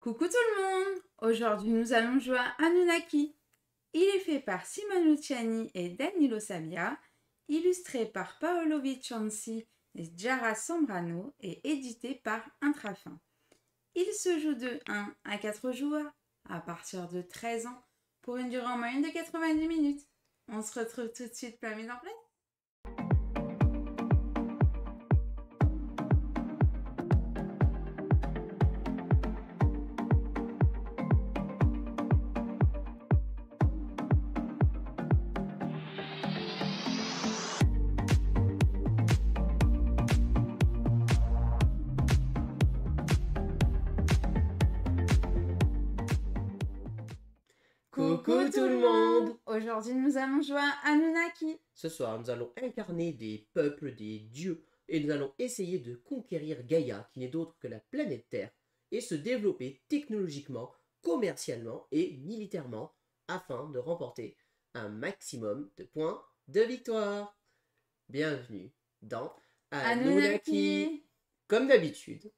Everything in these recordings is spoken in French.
Coucou tout le monde! Aujourd'hui nous allons jouer à Anunnaki. Il est fait par Simone Luciani et Danilo Sabia, illustré par Paolo Vicenzi et Giara Sombrano et édité par Intrafin. Il se joue de 1 à 4 joueurs à partir de 13 ans pour une durée en moyenne de 90 minutes. On se retrouve tout de suite pour la mise en place. Coucou tout le monde! Aujourd'hui nous allons jouer à Anunnaki. Ce soir, nous allons incarner des peuples, des dieux, et nous allons essayer de conquérir Gaïa, qui n'est d'autre que la planète Terre, et se développer technologiquement, commercialement et militairement, afin de remporter un maximum de points de victoire. Bienvenue dans Anunnaki! Comme d'habitude,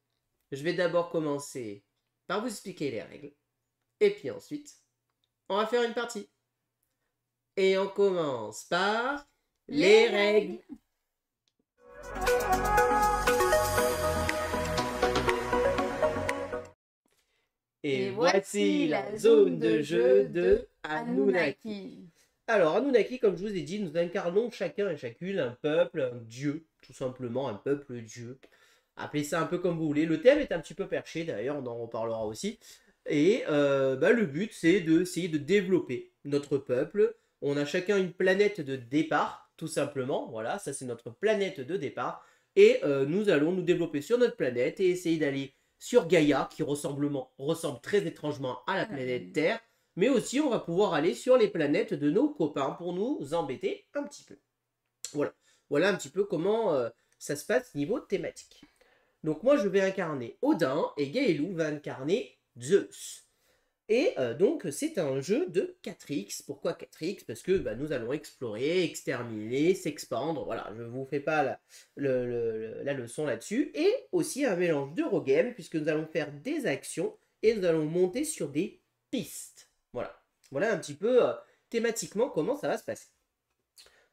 je vais d'abord commencer par vous expliquer les règles, et puis ensuite, on va faire une partie. Et on commence par les règles. Et voici la zone de jeu de Anunnaki. Alors, Anunnaki, comme je vous ai dit, nous incarnons chacun et chacune un peuple, un dieu, tout simplement un peuple dieu. Appelez ça un peu comme vous voulez. Le thème est un petit peu perché, d'ailleurs, on en reparlera aussi. Et le but, c'est d'essayer de développer notre peuple. On a chacun une planète de départ, tout simplement. Voilà, ça c'est notre planète de départ. Et nous allons nous développer sur notre planète et essayer d'aller sur Gaïa, qui ressemble très étrangement à la planète Terre. Mais aussi, on va pouvoir aller sur les planètes de nos copains pour nous embêter un petit peu. Voilà, voilà un petit peu comment ça se passe niveau thématique. Donc moi, je vais incarner Odin et Gaëlou va incarner Zeus. Et donc c'est un jeu de 4X. Pourquoi 4X? Parce que nous allons explorer, exterminer, s'expandre. Voilà, je ne vous fais pas la leçon là-dessus. Et aussi un mélange d'Eurogame, puisque nous allons faire des actions et nous allons monter sur des pistes. Voilà, voilà un petit peu thématiquement comment ça va se passer.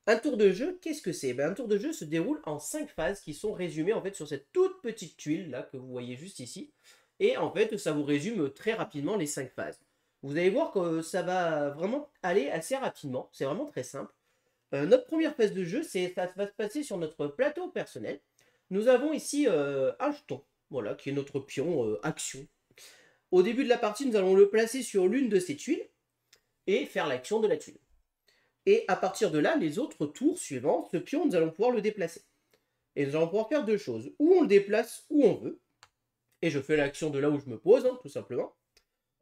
Un tour de jeu, qu'est-ce que c'est? Un tour de jeu se déroule en 5 phases qui sont résumées en fait sur cette toute petite tuile là que vous voyez juste ici. Et en fait, ça vous résume très rapidement les 5 phases. Vous allez voir que ça va vraiment aller assez rapidement. C'est vraiment très simple. Notre première phase de jeu, ça va se passer sur notre plateau personnel. Nous avons ici un jeton, voilà, qui est notre pion action. Au début de la partie, nous allons le placer sur l'une de ces tuiles et faire l'action de la tuile. Et à partir de là, les autres tours suivants, ce pion, nous allons pouvoir le déplacer. Et nous allons pouvoir faire deux choses. Ou on le déplace où on veut, et je fais l'action de là où je me pose, tout simplement.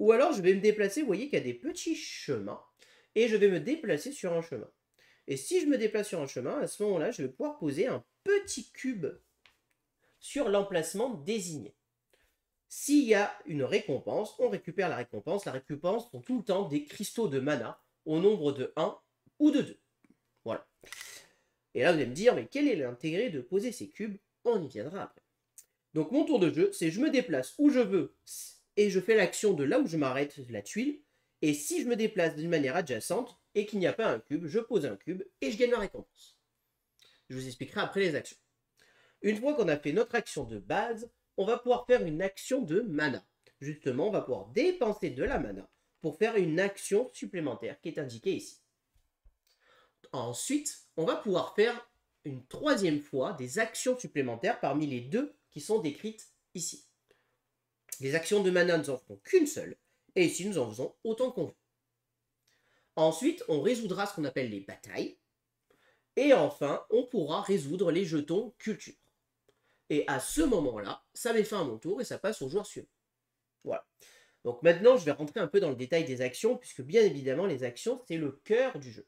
Ou alors je vais me déplacer, vous voyez qu'il y a des petits chemins, et je vais me déplacer sur un chemin. Et si je me déplace sur un chemin, à ce moment-là, je vais pouvoir poser un petit cube sur l'emplacement désigné. S'il y a une récompense, on récupère la récompense. La récompense sont tout le temps des cristaux de mana au nombre de 1 ou de 2. Voilà. Et là, vous allez me dire, mais quel est l'intérêt de poser ces cubes? On y viendra après. Donc mon tour de jeu, c'est je me déplace où je veux et je fais l'action de là où je m'arrête la tuile. Et si je me déplace d'une manière adjacente et qu'il n'y a pas un cube, je pose un cube et je gagne ma récompense. Je vous expliquerai après les actions. Une fois qu'on a fait notre action de base, on va pouvoir faire une action de mana. Justement, on va pouvoir dépenser de la mana pour faire une action supplémentaire qui est indiquée ici. Ensuite, on va pouvoir faire une troisième fois des actions supplémentaires parmi les deux qui sont décrites ici. Les actions de mana, nous en ferons qu'une seule, et ici nous en faisons autant qu'on veut. Ensuite, on résoudra ce qu'on appelle les batailles, et enfin, on pourra résoudre les jetons culture. Et à ce moment-là, ça met fin à mon tour et ça passe au joueur suivant. Voilà. Donc maintenant, je vais rentrer un peu dans le détail des actions, puisque bien évidemment, les actions, c'est le cœur du jeu.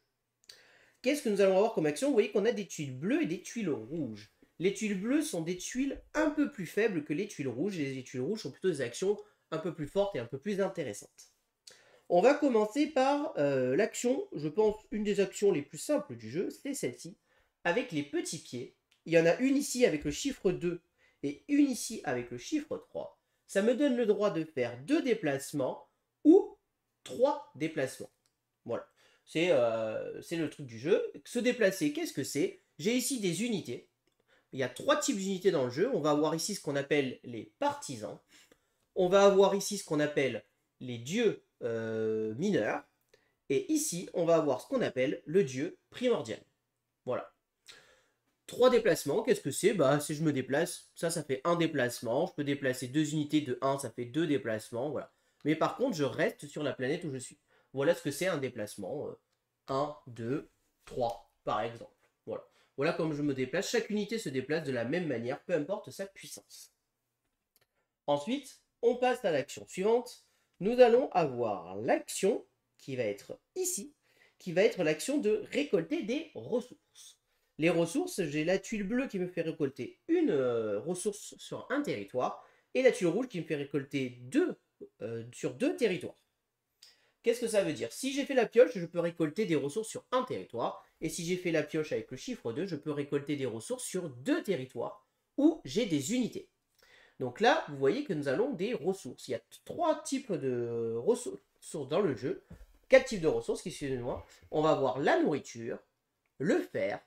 Qu'est-ce que nous allons avoir comme action? Vous voyez qu'on a des tuiles bleues et des tuiles rouges. Les tuiles bleues sont des tuiles un peu plus faibles que les tuiles rouges, et les tuiles rouges sont plutôt des actions un peu plus fortes et un peu plus intéressantes. On va commencer par l'action, je pense, une des actions les plus simples du jeu, c'est celle-ci, avec les petits pieds. Il y en a une ici avec le chiffre 2 et une ici avec le chiffre 3. ça me donne le droit de faire 2 déplacements ou 3 déplacements. Voilà, c'est le truc du jeu. Se déplacer, qu'est-ce que c'est? J'ai ici des unités. Il y a 3 types d'unités dans le jeu. On va avoir ici ce qu'on appelle les partisans. On va avoir ici ce qu'on appelle les dieux mineurs. Et ici, on va avoir ce qu'on appelle le dieu primordial. Voilà. 3 déplacements, qu'est-ce que c'est? Bah, si je me déplace, ça fait un déplacement. Je peux déplacer 2 unités de 1, ça fait 2 déplacements. Voilà. Mais par contre, je reste sur la planète où je suis. Voilà ce que c'est un déplacement. 1, 2, 3, par exemple. Voilà. Voilà comme je me déplace. Chaque unité se déplace de la même manière, peu importe sa puissance. Ensuite, on passe à l'action suivante. Nous allons avoir l'action qui va être ici, qui va être l'action de récolter des ressources. Les ressources, j'ai la tuile bleue qui me fait récolter une ressource sur un territoire, et la tuile rouge qui me fait récolter 2 sur 2 territoires. Qu'est-ce que ça veut dire? Si j'ai fait la pioche, je peux récolter des ressources sur un territoire, et si j'ai fait la pioche avec le chiffre 2, je peux récolter des ressources sur 2 territoires, où j'ai des unités. Donc là, vous voyez que nous avons des ressources. Il y a 3 types de ressources dans le jeu. 4 types de ressources, excusez-moi. On va avoir la nourriture, le fer,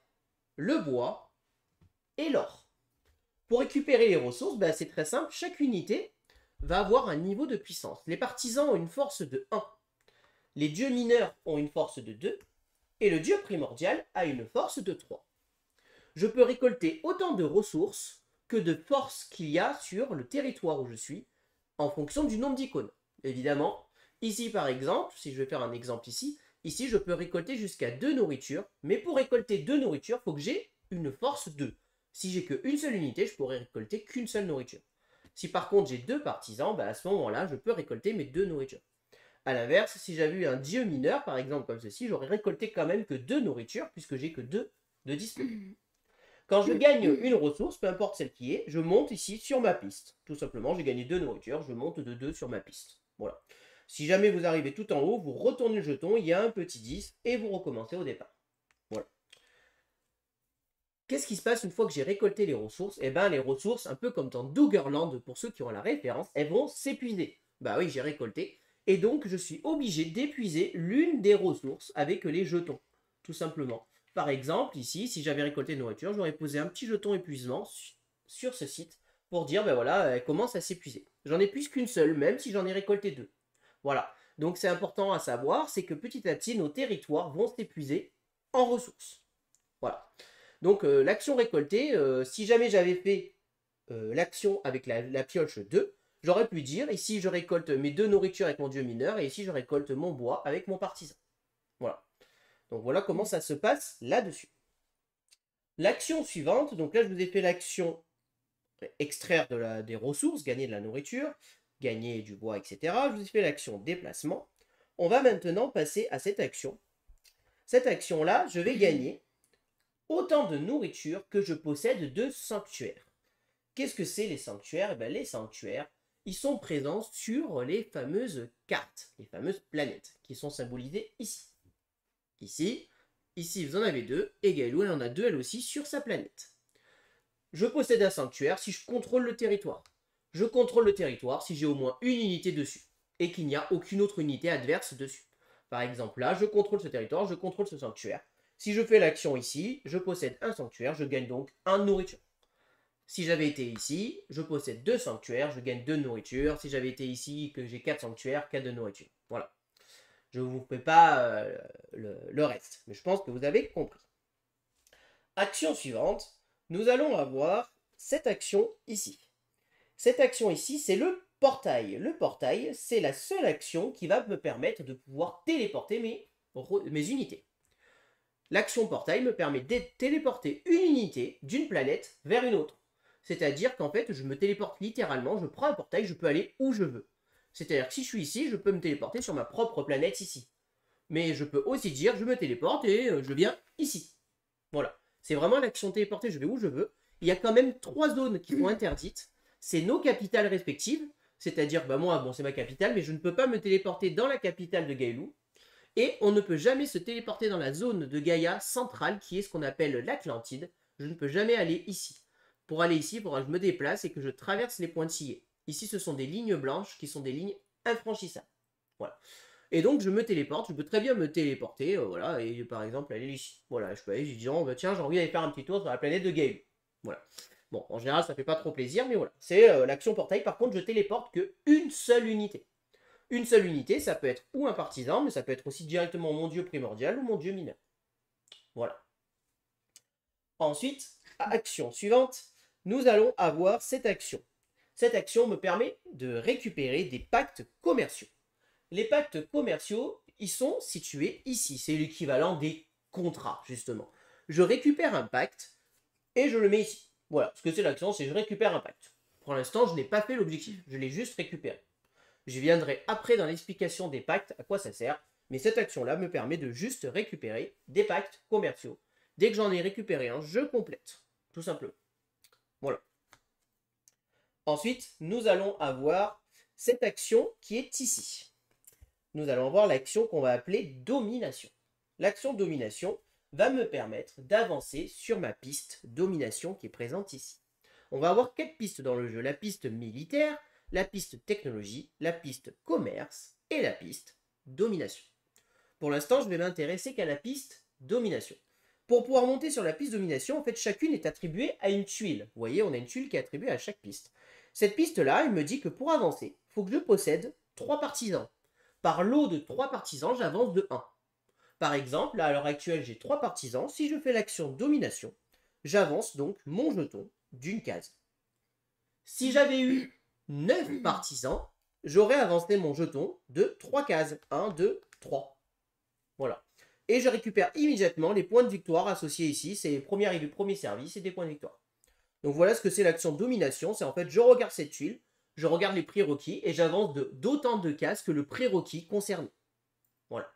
le bois et l'or. Pour récupérer les ressources, ben c'est très simple. Chaque unité va avoir un niveau de puissance. Les partisans ont une force de 1. Les dieux mineurs ont une force de 2. Et le dieu primordial a une force de 3. Je peux récolter autant de ressources que de forces qu'il y a sur le territoire où je suis, en fonction du nombre d'icônes. Évidemment, ici par exemple, si je vais faire un exemple ici je peux récolter jusqu'à 2 nourritures, mais pour récolter 2 nourritures, il faut que j'ai une force 2. Si j'ai qu'une seule unité, je pourrais récolter qu'une seule nourriture. Si par contre j'ai 2 partisans, à ce moment-là, je peux récolter mes 2 nourritures. A l'inverse, si j'avais eu un dieu mineur, par exemple comme ceci, j'aurais récolté quand même que 2 nourritures, puisque j'ai que 2 de disponibles. Quand je gagne une ressource, peu importe celle qui est, je monte ici sur ma piste. Tout simplement, j'ai gagné 2 nourritures, je monte de 2 sur ma piste. Voilà. Si jamais vous arrivez tout en haut, vous retournez le jeton, il y a un petit 10 et vous recommencez au départ. Voilà. Qu'est-ce qui se passe une fois que j'ai récolté les ressources? Eh bien, les ressources, un peu comme dans Doggerland, pour ceux qui ont la référence, elles vont s'épuiser. Bah oui, j'ai récolté. Et donc, je suis obligé d'épuiser l'une des ressources avec les jetons. Tout simplement. Par exemple, ici, si j'avais récolté de nourriture, j'aurais posé un petit jeton épuisement sur ce site pour dire, ben voilà, elle commence à s'épuiser. J'en ai plus qu'une seule, même si j'en ai récolté 2. Voilà. Donc c'est important à savoir, c'est que petit à petit, nos territoires vont s'épuiser en ressources. Voilà. Donc l'action récoltée, si jamais j'avais fait l'action avec la pioche 2, j'aurais pu dire, ici je récolte mes 2 nourritures avec mon dieu mineur, et ici je récolte mon bois avec mon partisan. Voilà. Donc voilà comment ça se passe là-dessus. L'action suivante, donc là je vous ai fait l'action extraire des ressources, gagner de la nourriture, gagner du bois, etc. Je vous ai fait l'action déplacement. On va maintenant passer à cette action. Cette action-là, je vais gagner autant de nourriture que je possède de sanctuaires. Qu'est-ce que c'est les sanctuaires? Les sanctuaires, ils sont présents sur les fameuses cartes, les fameuses planètes, qui sont symbolisées ici. Ici vous en avez 2, et Gaëlou elle en a 2 elle aussi sur sa planète. Je possède un sanctuaire si je contrôle le territoire. Je contrôle le territoire si j'ai au moins une unité dessus, et qu'il n'y a aucune autre unité adverse dessus. Par exemple là, je contrôle ce territoire, je contrôle ce sanctuaire. Si je fais l'action ici, je possède un sanctuaire, je gagne donc 1 de nourriture. Si j'avais été ici, je possède 2 sanctuaires, je gagne 2 de nourriture. Si j'avais été ici, que j'ai 4 sanctuaires, 4 de nourriture. Voilà. Je ne vous fais pas le reste, mais je pense que vous avez compris. Action suivante, nous allons avoir cette action ici. Cette action ici, c'est le portail. Le portail, c'est la seule action qui va me permettre de pouvoir téléporter mes unités. L'action portail me permet de téléporter une unité d'une planète vers une autre. C'est-à-dire qu'en fait, je me téléporte littéralement, je prends un portail, je peux aller où je veux. C'est-à-dire que si je suis ici, je peux me téléporter sur ma propre planète ici. Mais je peux aussi dire, je me téléporte et je viens ici. Voilà. C'est vraiment l'action téléporter, je vais où je veux. Il y a quand même 3 zones qui sont interdites. C'est nos capitales respectives. C'est-à-dire, moi, bon, c'est ma capitale, mais je ne peux pas me téléporter dans la capitale de Gaëlou. Et on ne peut jamais se téléporter dans la zone de Gaïa centrale, qui est ce qu'on appelle l'Atlantide. Je ne peux jamais aller ici. Pour aller ici, il faudra que je me déplace et que je traverse les pointillés. Ici, ce sont des lignes blanches qui sont des lignes infranchissables. Voilà. Et donc, je me téléporte. Je peux très bien me téléporter, voilà, et par exemple, aller ici. Voilà, je peux aller, je dis, oh, bah, tiens, j'ai envie d'aller faire un petit tour sur la planète de Gaël. Voilà. Bon, en général, ça fait pas trop plaisir, mais voilà. C'est l'action portail. Par contre, je téléporte qu'une seule unité. Une seule unité, ça peut être ou un partisan, mais ça peut être aussi directement mon dieu primordial ou mon dieu mineur. Voilà. Ensuite, action suivante, nous allons avoir cette action. Cette action me permet de récupérer des pactes commerciaux. Les pactes commerciaux, ils sont situés ici. C'est l'équivalent des contrats, justement. Je récupère un pacte et je le mets ici. Voilà, ce que c'est l'action, c'est je récupère un pacte. Pour l'instant, je n'ai pas fait l'objectif, je l'ai juste récupéré. Je viendrai après dans l'explication des pactes, à quoi ça sert, mais cette action-là me permet de juste récupérer des pactes commerciaux. Dès que j'en ai récupéré un, je complète, tout simplement. Voilà. Ensuite, nous allons avoir cette action qui est ici. Nous allons avoir l'action qu'on va appeler domination. L'action domination va me permettre d'avancer sur ma piste domination qui est présente ici. On va avoir 4 pistes dans le jeu. La piste militaire, la piste technologie, la piste commerce et la piste domination. Pour l'instant, je vais m'intéresser qu'à la piste domination. Pour pouvoir monter sur la piste domination, en fait, chacune est attribuée à une tuile. Vous voyez, on a une tuile qui est attribuée à chaque piste. Cette piste-là, elle me dit que pour avancer, il faut que je possède 3 partisans. Par lot de 3 partisans, j'avance de 1. Par exemple, là, à l'heure actuelle, j'ai 3 partisans. Si je fais l'action domination, j'avance donc mon jeton d'une case. Si j'avais eu 9 partisans, j'aurais avancé mon jeton de 3 cases. 1, 2, 3. Voilà. Et je récupère immédiatement les points de victoire associés ici. C'est premier arrivé, premier servi, c'est des points de victoire. Donc voilà ce que c'est l'action domination. C'est en fait, je regarde cette tuile, je regarde les prérequis et j'avance d'autant de cases que le prérequis concerné. Voilà.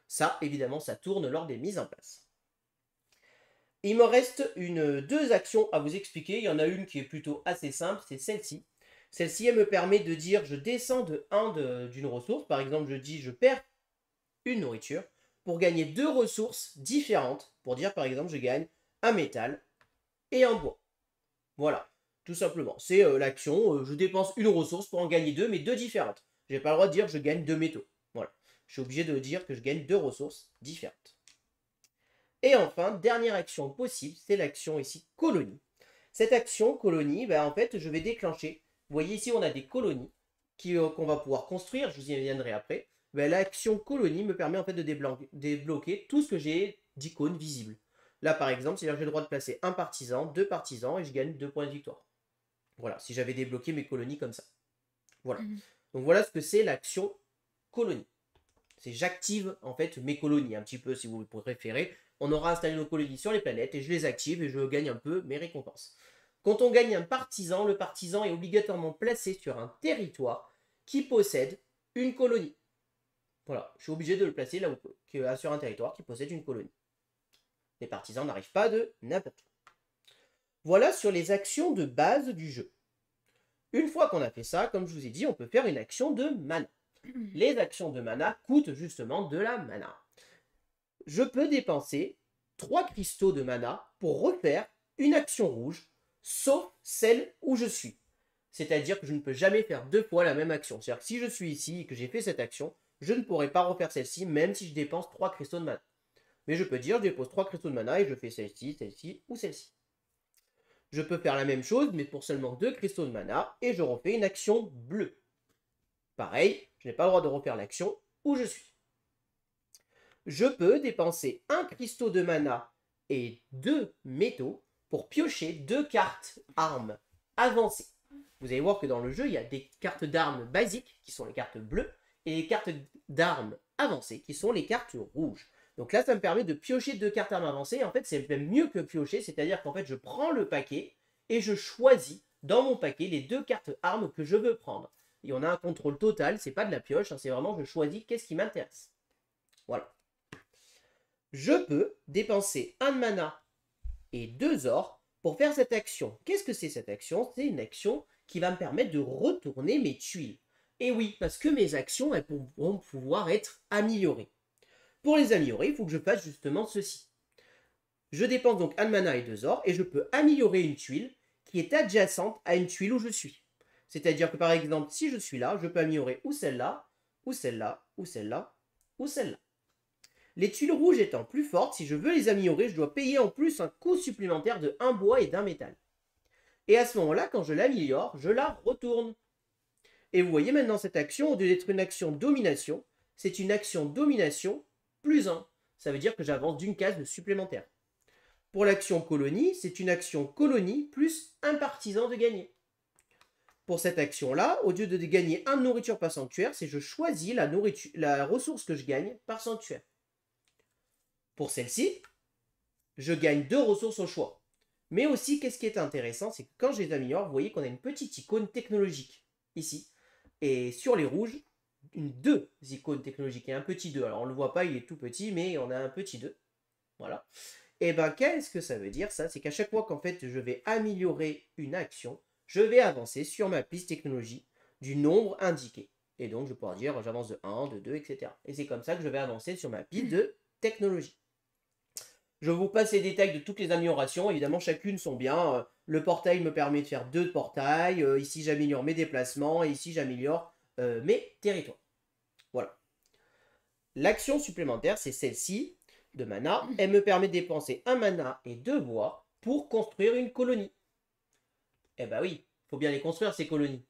Ça, évidemment, ça tourne lors des mises en place. Il me reste deux actions à vous expliquer. Il y en a une qui est plutôt assez simple, c'est celle-ci. Celle-ci, elle me permet de dire je descends de 1 d'une ressource. Par exemple, je dis je perds une nourriture pour gagner 2 ressources différentes. Pour dire, par exemple, je gagne un métal et un bois. Voilà, tout simplement. C'est l'action, je dépense une ressource pour en gagner 2, mais 2 différentes. Je n'ai pas le droit de dire je gagne 2 métaux. Voilà, je suis obligé de dire que je gagne 2 ressources différentes. Et enfin, dernière action possible, c'est l'action ici colonie. Cette action colonie, en fait, je vais déclencher. Vous voyez ici, on a des colonies qu'on va pouvoir construire, je vous y reviendrai après. L'action colonie me permet en fait de débloquer tout ce que j'ai d'icônes visibles. Là, par exemple, c'est-à-dire que j'ai le droit de placer un partisan, 2 partisans, et je gagne 2 points de victoire. Voilà, si j'avais débloqué mes colonies comme ça. Voilà. Donc voilà ce que c'est l'action colonie. C'est j'active en fait mes colonies, un petit peu si vous préférez. On aura installé nos colonies sur les planètes et je les active et je gagne un peu mes récompenses. Quand on gagne un partisan, le partisan est obligatoirement placé sur un territoire qui possède une colonie. Voilà, je suis obligé de le placer là où, sur un territoire qui possède une colonie. Les partisans n'arrivent pas de n'importe où. Voilà sur les actions de base du jeu. Une fois qu'on a fait ça, comme je vous ai dit, on peut faire une action de mana. Les actions de mana coûtent justement de la mana. Je peux dépenser 3 cristaux de mana pour refaire une action rouge, sauf celle où je suis. C'est-à-dire que je ne peux jamais faire 2 fois la même action. C'est-à-dire que si je suis ici et que j'ai fait cette action, je ne pourrai pas refaire celle-ci, même si je dépense 3 cristaux de mana. Mais je peux dire, je dépose 3 cristaux de mana et je fais celle-ci, celle-ci ou celle-ci. Je peux faire la même chose, mais pour seulement 2 cristaux de mana, et je refais une action bleue. Pareil, je n'ai pas le droit de refaire l'action où je suis. Je peux dépenser 1 cristaux de mana et 2 métaux pour piocher 2 cartes armes avancées. Vous allez voir que dans le jeu, il y a des cartes d'armes basiques, qui sont les cartes bleues, et les cartes d'armes avancées, qui sont les cartes rouges. Donc là, ça me permet de piocher 2 cartes armes avancées. En fait, c'est même mieux que piocher, c'est-à-dire qu'en fait, je prends le paquet et je choisis dans mon paquet les 2 cartes armes que je veux prendre. Et on a un contrôle total, c'est pas de la pioche, c'est vraiment je choisis qu'est-ce qui m'intéresse. Voilà. Je peux dépenser 1 de mana et 2 or pour faire cette action. Qu'est-ce que c'est cette action? C'est une action qui va me permettre de retourner mes tuiles. Et oui, parce que mes actions, elles vont pouvoir être améliorées. Pour les améliorer, il faut que je fasse justement ceci. Je dépense donc 1 de mana et 2 or, et je peux améliorer une tuile qui est adjacente à une tuile où je suis. C'est-à-dire que par exemple, si je suis là, je peux améliorer ou celle-là, ou celle-là, ou celle-là, ou celle-là. Les tuiles rouges étant plus fortes, si je veux les améliorer, je dois payer en plus un coût supplémentaire de 1 bois et d'un métal. Et à ce moment-là, quand je l'améliore, je la retourne. Et vous voyez maintenant cette action, au lieu d'être une action domination, c'est une action domination plus 1. Ça veut dire que j'avance d'une case de supplémentaire. Pour l'action colonie, c'est une action colonie plus un partisan de gagner. Pour cette action-là, au lieu de gagner 1 de nourriture par sanctuaire, c'est je choisis la ressource que je gagne par sanctuaire. Pour celle-ci, je gagne 2 ressources au choix. Mais aussi, qu'est-ce qui est intéressant, c'est que quand je les améliore, vous voyez qu'on a une petite icône technologique ici. Et sur les rouges, 2 icônes technologiques et un petit 2. Alors on ne le voit pas, il est tout petit, mais on a un petit 2. Voilà. Et bien, qu'est-ce que ça veut dire ça? C'est qu'à chaque fois qu'en fait je vais améliorer une action, je vais avancer sur ma piste technologie du nombre indiqué. Et donc je vais pouvoir dire j'avance de 1, de 2, etc. Et c'est comme ça que je vais avancer sur ma piste de technologie. Je vous passe les détails de toutes les améliorations. Évidemment, chacune sont bien. Le portail me permet de faire 2 portails. Ici, j'améliore mes déplacements. Et ici, j'améliore mes territoires. Voilà. L'action supplémentaire, c'est celle-ci de mana. Elle me permet de dépenser 1 mana et 2 bois pour construire une colonie. Eh ben oui, il faut bien les construire, ces colonies.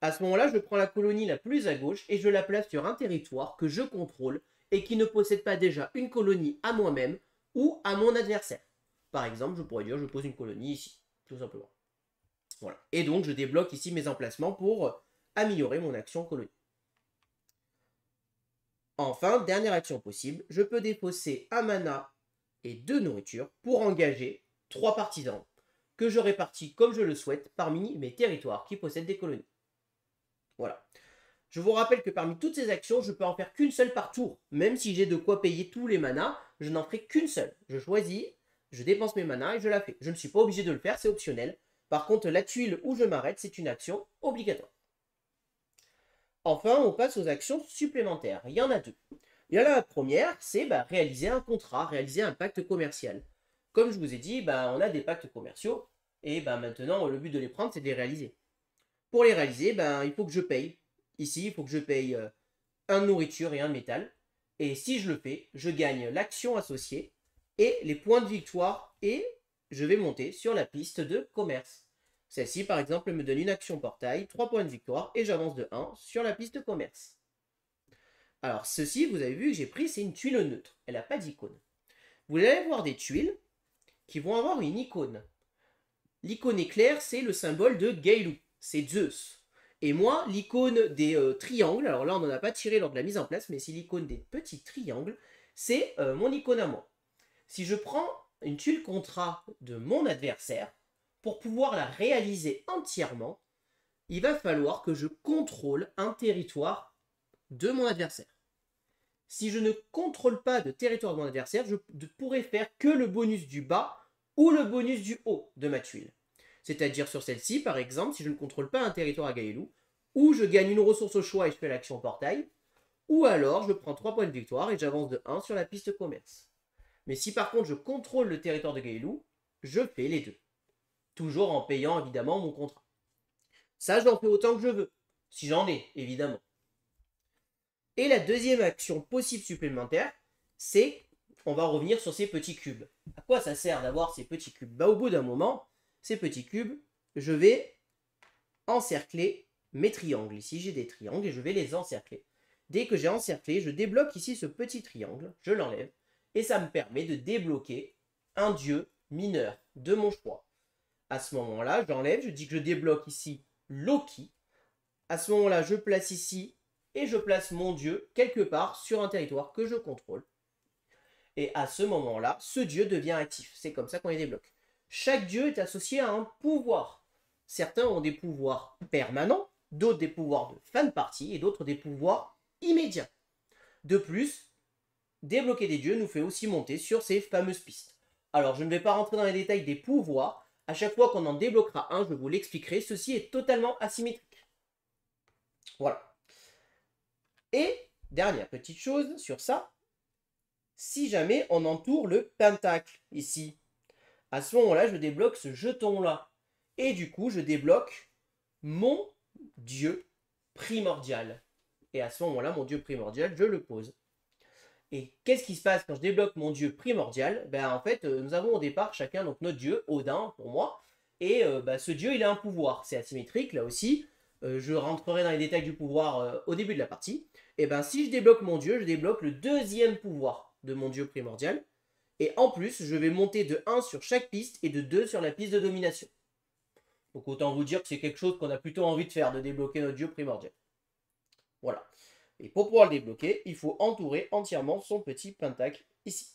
À ce moment-là, je prends la colonie la plus à gauche et je la place sur un territoire que je contrôle et qui ne possède pas déjà une colonie à moi-même ou à mon adversaire. Par exemple, je pourrais dire je pose une colonie ici, tout simplement. Voilà. Et donc, je débloque ici mes emplacements pour améliorer mon action colonie. Enfin, dernière action possible, je peux défausser 1 mana et 2 nourritures pour engager 3 partisans que je répartis comme je le souhaite parmi mes territoires qui possèdent des colonies. Voilà. Je vous rappelle que parmi toutes ces actions, je peux en faire qu'une seule par tour. Même si j'ai de quoi payer tous les manas, je n'en ferai qu'une seule. Je choisis, je dépense mes manas et je la fais. Je ne suis pas obligé de le faire, c'est optionnel. Par contre, la tuile où je m'arrête, c'est une action obligatoire. Enfin, on passe aux actions supplémentaires. Il y en a 2. Il y en a la première, c'est réaliser un contrat, réaliser un pacte commercial. Comme je vous ai dit, on a des pactes commerciaux. Et maintenant, le but de les prendre, c'est de les réaliser. Pour les réaliser, il faut que je paye. Ici, il faut que je paye 1 de nourriture et 1 de métal. Et si je le fais, je gagne l'action associée et les points de victoire et je vais monter sur la piste de commerce. Celle-ci, par exemple, me donne une action portail, 3 points de victoire et j'avance de 1 sur la piste de commerce. Alors, ceci, vous avez vu que j'ai pris, c'est une tuile neutre. Elle n'a pas d'icône. Vous allez voir des tuiles qui vont avoir une icône. L'icône éclair, c'est le symbole de Gaelou. C'est Zeus. Et moi, l'icône des triangles, alors là on n'en a pas tiré lors de la mise en place, mais c'est l'icône des petits triangles, c'est mon icône à moi. Si je prends une tuile contrat de mon adversaire, pour pouvoir la réaliser entièrement, il va falloir que je contrôle un territoire de mon adversaire. Si je ne contrôle pas de territoire de mon adversaire, je ne pourrai faire que le bonus du bas ou le bonus du haut de ma tuile. C'est-à-dire sur celle-ci, par exemple, si je ne contrôle pas un territoire à Gaelou, ou je gagne une ressource au choix et je fais l'action portail, ou alors je prends 3 points de victoire et j'avance de 1 sur la piste commerce. Mais si par contre je contrôle le territoire de Gaelou, je fais les 2. Toujours en payant évidemment mon contrat. Ça, j'en fais autant que je veux, si j'en ai, évidemment. Et la deuxième action possible supplémentaire, c'est, on va revenir sur ces petits cubes. À quoi ça sert d'avoir ces petits cubes? Au bout d'un moment, ces petits cubes, je vais encercler mes triangles. Ici, j'ai des triangles et je vais les encercler. Dès que j'ai encerclé, je débloque ici ce petit triangle, je l'enlève, et ça me permet de débloquer un dieu mineur de mon choix. À ce moment-là, j'enlève, je dis que je débloque ici Loki. À ce moment-là, je place ici et je place mon dieu quelque part sur un territoire que je contrôle. Et à ce moment-là, ce dieu devient actif. C'est comme ça qu'on les débloque. Chaque dieu est associé à un pouvoir. Certains ont des pouvoirs permanents, d'autres des pouvoirs de fin de partie et d'autres des pouvoirs immédiats. De plus, débloquer des dieux nous fait aussi monter sur ces fameuses pistes. Alors, je ne vais pas rentrer dans les détails des pouvoirs. À chaque fois qu'on en débloquera un, je vous l'expliquerai. Ceci est totalement asymétrique. Voilà. Et, dernière petite chose sur ça, si jamais on entoure le pentacle, ici, à ce moment-là, je débloque ce jeton-là. Et du coup, je débloque mon dieu primordial. Et à ce moment-là, mon dieu primordial, je le pose. Et qu'est-ce qui se passe quand je débloque mon dieu primordial? Ben, en fait, nous avons au départ chacun donc notre dieu, Odin pour moi. Et ce dieu, il a un pouvoir. C'est asymétrique, là aussi. Je rentrerai dans les détails du pouvoir au début de la partie. Et ben, si je débloque mon dieu, je débloque le deuxième pouvoir de mon dieu primordial. Et en plus, je vais monter de 1 sur chaque piste et de 2 sur la piste de domination. Donc autant vous dire que c'est quelque chose qu'on a plutôt envie de faire, de débloquer notre dieu primordial. Voilà. Et pour pouvoir le débloquer, il faut entourer entièrement son petit pentacle ici.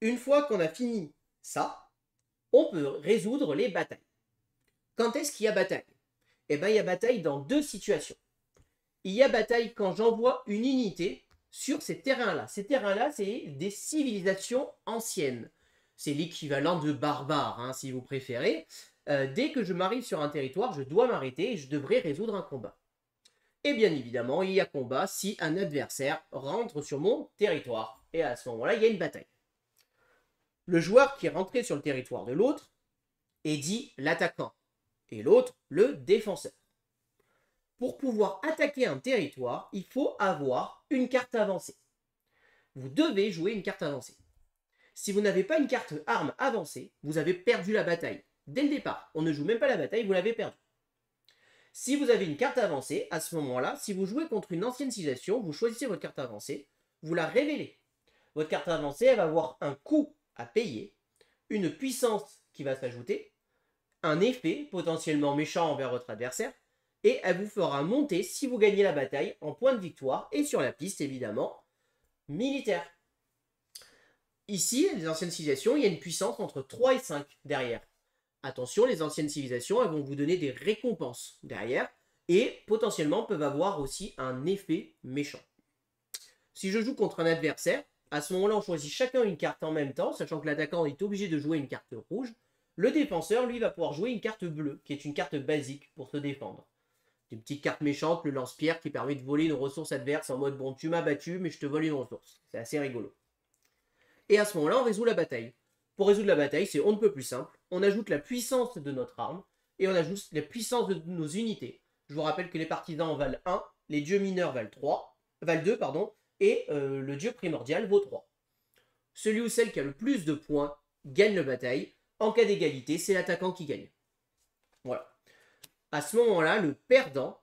Une fois qu'on a fini ça, on peut résoudre les batailles. Quand est-ce qu'il y a bataille? Eh bien, il y a bataille dans deux situations. Il y a bataille quand j'envoie une unité sur ces terrains-là. Ces terrains-là, c'est des civilisations anciennes. C'est l'équivalent de barbares, hein, si vous préférez. Dès que je m'arrive sur un territoire, je dois m'arrêter et je devrais résoudre un combat. Et bien évidemment, il y a combat si un adversaire rentre sur mon territoire. Et à ce moment-là, il y a une bataille. Le joueur qui est rentré sur le territoire de l'autre est dit l'attaquant et l'autre le défenseur. Pour pouvoir attaquer un territoire, il faut avoir une carte avancée. Vous devez jouer une carte avancée. Si vous n'avez pas une carte arme avancée, vous avez perdu la bataille. Dès le départ, on ne joue même pas la bataille, vous l'avez perdue. Si vous avez une carte avancée, à ce moment-là, si vous jouez contre une ancienne civilisation, vous choisissez votre carte avancée, vous la révélez. Votre carte avancée, elle va avoir un coût à payer, une puissance qui va s'ajouter, un effet potentiellement méchant envers votre adversaire, et elle vous fera monter, si vous gagnez la bataille, en point de victoire, et sur la piste, évidemment, militaire. Ici, les anciennes civilisations, il y a une puissance entre 3 et 5 derrière. Attention, les anciennes civilisations, elles vont vous donner des récompenses derrière et potentiellement peuvent avoir aussi un effet méchant. Si je joue contre un adversaire, à ce moment-là, on choisit chacun une carte en même temps, sachant que l'attaquant est obligé de jouer une carte rouge. Le défenseur, lui, va pouvoir jouer une carte bleue, qui est une carte basique pour se défendre. Une petite carte méchante, le lance-pierre, qui permet de voler une ressource adverse en mode « bon, tu m'as battu, mais je te vole une ressource ». C'est assez rigolo. Et à ce moment-là, on résout la bataille. Pour résoudre la bataille, c'est on ne peut plus simple. On ajoute la puissance de notre arme et on ajoute la puissance de nos unités. Je vous rappelle que les partisans valent 1, les dieux mineurs valent 2, et le dieu primordial vaut 3. Celui ou celle qui a le plus de points gagne la bataille. En cas d'égalité, c'est l'attaquant qui gagne. Voilà. À ce moment-là, le perdant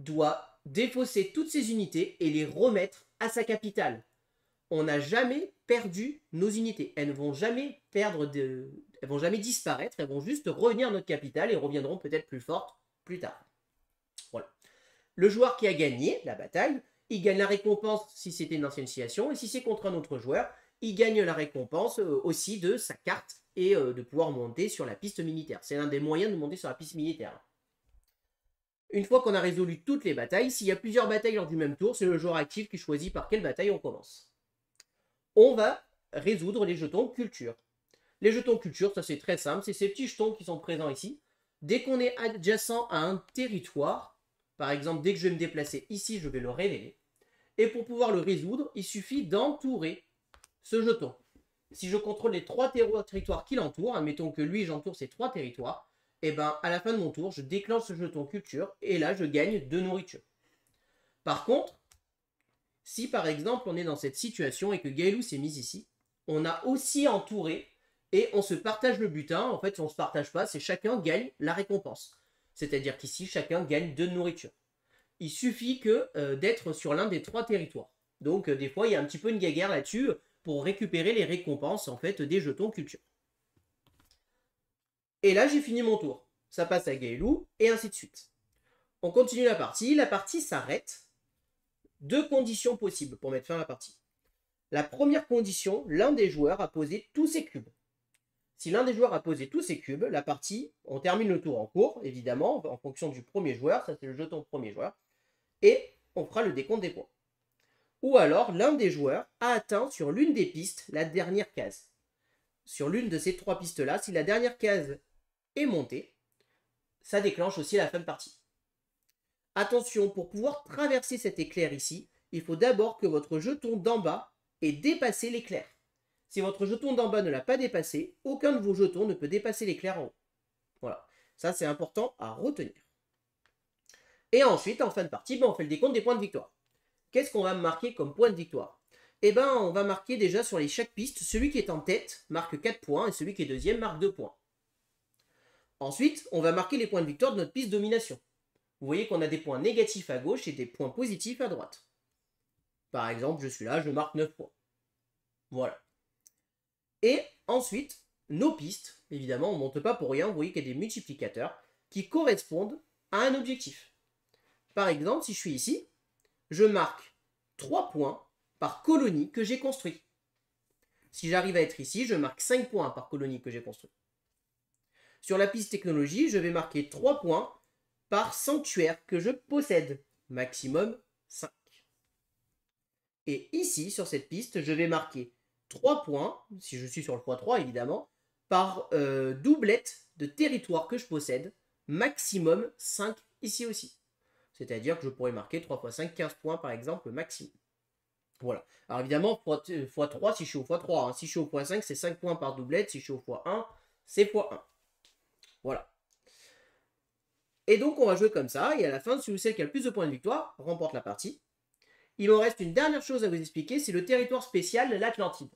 doit défausser toutes ses unités et les remettre à sa capitale. On n'a jamais perdu nos unités. Elles ne vont jamais elles vont jamais disparaître, elles vont juste revenir à notre capitale et reviendront peut-être plus fortes plus tard. Voilà. Le joueur qui a gagné la bataille, il gagne la récompense si c'était une ancienne civilisation, et si c'est contre un autre joueur, il gagne la récompense aussi de sa carte et de pouvoir monter sur la piste militaire. C'est l'un des moyens de monter sur la piste militaire. Une fois qu'on a résolu toutes les batailles, s'il y a plusieurs batailles lors du même tour, c'est le joueur actif qui choisit par quelle bataille on commence. On va résoudre les jetons culture. Les jetons culture, ça c'est très simple, c'est ces petits jetons qui sont présents ici. Dès qu'on est adjacent à un territoire, par exemple dès que je vais me déplacer ici, je vais le révéler. Et pour pouvoir le résoudre, il suffit d'entourer ce jeton. Si je contrôle les 3 territoires qui l'entourent, admettons que lui j'entoure ces 3 territoires, et bien à la fin de mon tour, je déclenche ce jeton culture et là je gagne de nourriture. Par contre, si par exemple on est dans cette situation et que Gaelou s'est mise ici, on a aussi entouré et on se partage le butin. En fait, on ne se partage pas, c'est chacun gagne la récompense. C'est-à-dire qu'ici, chacun gagne 2 nourriture. Il suffit que d'être sur l'un des 3 territoires. Donc des fois, il y a un petit peu une guéguerre là-dessus pour récupérer les récompenses en fait des jetons culture. Et là, j'ai fini mon tour. Ça passe à Gaelou et ainsi de suite. On continue la partie s'arrête. 2 conditions possibles pour mettre fin à la partie. La première condition, l'un des joueurs a posé tous ses cubes. Si l'un des joueurs a posé tous ses cubes, la partie, on termine le tour en cours, évidemment, en fonction du premier joueur, ça c'est le jeton premier joueur, et on fera le décompte des points. Ou alors, l'un des joueurs a atteint sur l'une des pistes la dernière case. Sur l'une de ces 3 pistes-là, si la dernière case est montée, ça déclenche aussi la fin de partie. Attention, pour pouvoir traverser cet éclair ici, il faut d'abord que votre jeton d'en bas ait dépassé l'éclair. Si votre jeton d'en bas ne l'a pas dépassé, aucun de vos jetons ne peut dépasser l'éclair en haut. Voilà. Ça, c'est important à retenir. Et ensuite, en fin de partie, on fait le décompte des points de victoire. Qu'est-ce qu'on va marquer comme point de victoire? On va marquer déjà sur chaque piste, celui qui est en tête marque 4 points et celui qui est deuxième marque 2 points. Ensuite, on va marquer les points de victoire de notre piste domination. Vous voyez qu'on a des points négatifs à gauche et des points positifs à droite. Par exemple, je suis là, je marque 9 points. Voilà. Et ensuite, nos pistes, évidemment, on ne monte pas pour rien, vous voyez qu'il y a des multiplicateurs qui correspondent à un objectif. Par exemple, si je suis ici, je marque 3 points par colonie que j'ai construit. Si j'arrive à être ici, je marque 5 points par colonie que j'ai construit. Sur la piste technologie, je vais marquer 3 points par sanctuaire que je possède. Maximum 5. Et ici, sur cette piste, je vais marquer 3 points, si je suis sur le x3 évidemment, par doublette de territoire que je possède. Maximum 5 ici aussi. C'est-à-dire que je pourrais marquer 3 x 5, 15 points par exemple, maximum. Voilà. Alors évidemment, x3 si je suis au x3. Hein. Si je suis au x5, c'est 5 points par doublette. Si je suis au x1, c'est x1. Voilà. Et donc, on va jouer comme ça. Et à la fin, celui ou celle qui a le plus de points de victoire remporte la partie. Il me reste une dernière chose à vous expliquer, c'est le territoire spécial de l'Atlantide.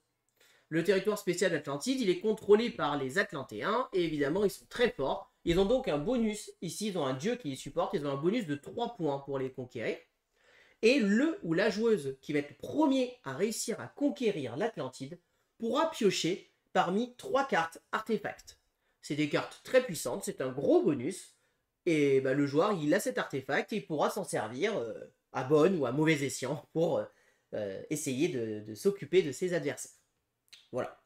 Le territoire spécial de l'Atlantide, il est contrôlé par les Atlantéens. Et évidemment, ils sont très forts. Ils ont donc un bonus. Ici, ils ont un dieu qui les supporte. Ils ont un bonus de 3 points pour les conquérir. Et le ou la joueuse qui va être premier à réussir à conquérir l'Atlantide pourra piocher parmi 3 cartes artefacts. C'est des cartes très puissantes, c'est un gros bonus. Et le joueur, il a cet artefact et il pourra s'en servir à bon ou à mauvais escient pour essayer de s'occuper de ses adversaires. Voilà.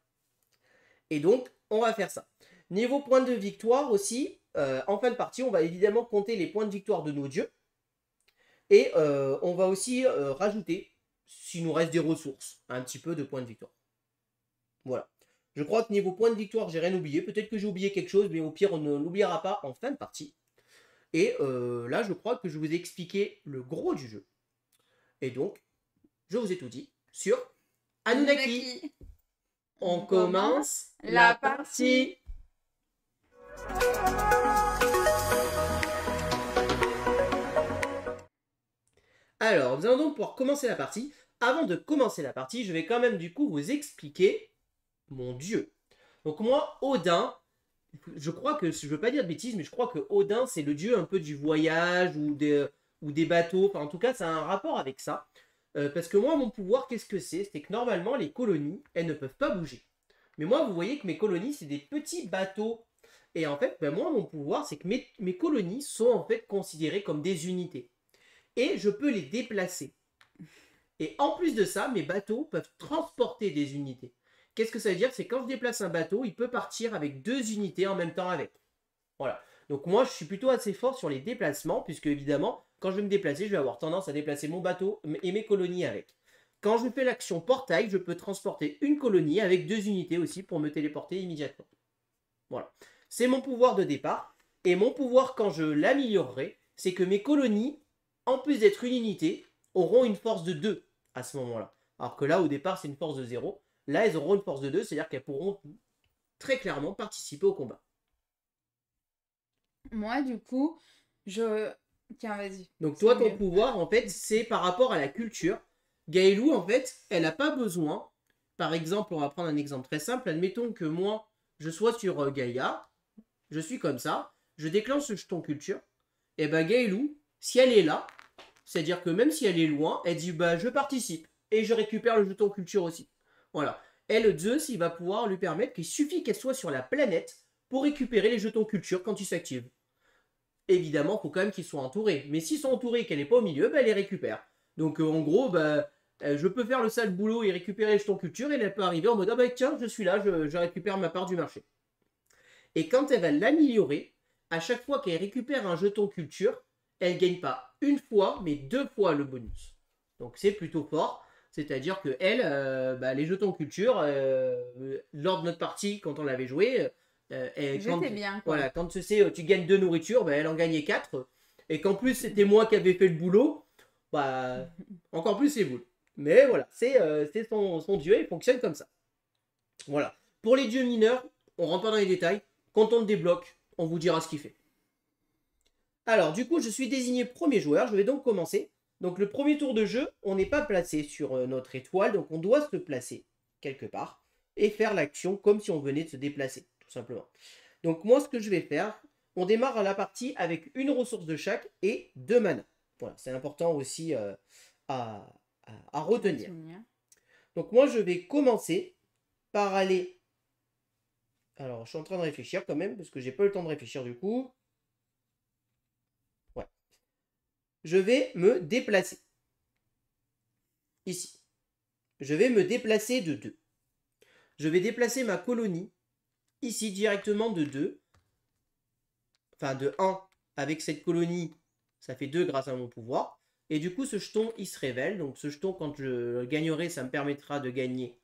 Et donc, on va faire ça. Niveau points de victoire aussi, en fin de partie, on va évidemment compter les points de victoire de nos dieux. Et on va aussi rajouter, s'il nous reste des ressources, un petit peu de points de victoire. Voilà. Je crois que niveau points de victoire, j'ai rien oublié. Peut-être que j'ai oublié quelque chose, mais au pire, on ne l'oubliera pas en fin de partie. Et là, je crois que je vous ai expliqué le gros du jeu. Et donc, je vous ai tout dit sur Anunnaki. On commence la partie. Alors, nous allons donc pouvoir commencer la partie. Avant de commencer la partie, je vais quand même du coup vous expliquer mon dieu. Donc moi, Odin, je crois que, je ne veux pas dire de bêtises, mais je crois que Odin, c'est le dieu un peu du voyage ou des bateaux. Enfin, en tout cas, ça a un rapport avec ça. Parce que moi, mon pouvoir, qu'est-ce que c'est? C'est que normalement, les colonies, elles ne peuvent pas bouger. Mais moi, vous voyez que mes colonies, c'est des petits bateaux. Et en fait, moi, mon pouvoir, c'est que mes colonies sont en fait considérées comme des unités. Et je peux les déplacer. Et en plus de ça, mes bateaux peuvent transporter des unités. Qu'est-ce que ça veut dire? C'est quand je déplace un bateau, il peut partir avec 2 unités en même temps avec. Voilà. Donc moi, je suis plutôt assez fort sur les déplacements, puisque évidemment, quand je vais me déplacer, je vais avoir tendance à déplacer mon bateau et mes colonies avec. Quand je fais l'action portail, je peux transporter une colonie avec 2 unités aussi pour me téléporter immédiatement. Voilà. C'est mon pouvoir de départ. Et mon pouvoir, quand je l'améliorerai, c'est que mes colonies, en plus d'être une unité, auront une force de 2 à ce moment-là. Alors que là, au départ, c'est une force de 0. Là, elles auront une force de 2, c'est-à-dire qu'elles pourront très clairement participer au combat. Moi, du coup, Tiens, vas-y. Donc toi, ton pouvoir, en fait, c'est par rapport à la culture. Gaëlou, en fait, elle n'a pas besoin. Par exemple, on va prendre un exemple très simple. Admettons que moi, je sois sur Gaïa. Je suis comme ça. Je déclenche ce jeton culture. Et Gaëlou, si elle est là, c'est-à-dire que même si elle est loin, elle dit je participe. Et je récupère le jeton culture aussi. Voilà. Elle, Zeus, il va pouvoir lui permettre qu'il suffit qu'elle soit sur la planète pour récupérer les jetons culture quand ils s'activent. Évidemment, il faut quand même qu'ils soient entourés. Mais s'ils sont entourés et qu'elle n'est pas au milieu, elle les récupère. Donc en gros, je peux faire le sale boulot et récupérer les jetons culture et elle peut arriver en mode tiens, je suis là, je récupère ma part du marché. Et quand elle va l'améliorer, à chaque fois qu'elle récupère un jeton culture, elle ne gagne pas une fois, mais 2 fois le bonus. Donc c'est plutôt fort. C'est-à-dire que elle, les jetons culture, lors de notre partie, quand on l'avait joué, j'étais bien, quoi. Voilà, quand tu gagnes 2 nourritures, elle en gagnait 4. Et qu'en plus, c'était moi qui avais fait le boulot, encore plus c'est vous. Mais voilà, c'est son dieu, il fonctionne comme ça. Voilà. Pour les dieux mineurs, on rentre pas dans les détails. Quand on le débloque, on vous dira ce qu'il fait. Alors, du coup, je suis désigné premier joueur. Je vais donc commencer. Donc, le premier tour de jeu, on n'est pas placé sur notre étoile. Donc, on doit se placer quelque part et faire l'action comme si on venait de se déplacer, tout simplement. Donc, moi, ce que je vais faire, on démarre la partie avec une ressource de chaque et 2 mana. Voilà, c'est important aussi à retenir. Donc, moi, je vais commencer par aller... Alors, je suis en train de réfléchir quand même, parce que j'ai pas eu le temps de réfléchir du coup. Ouais. Je vais me déplacer. Ici. Je vais me déplacer de 2. Je vais déplacer ma colonie, ici, directement de 2. Enfin, de 1. Avec cette colonie, ça fait 2 grâce à mon pouvoir. Et du coup, ce jeton, il se révèle. Donc, ce jeton, quand je le gagnerai, ça me permettra de gagner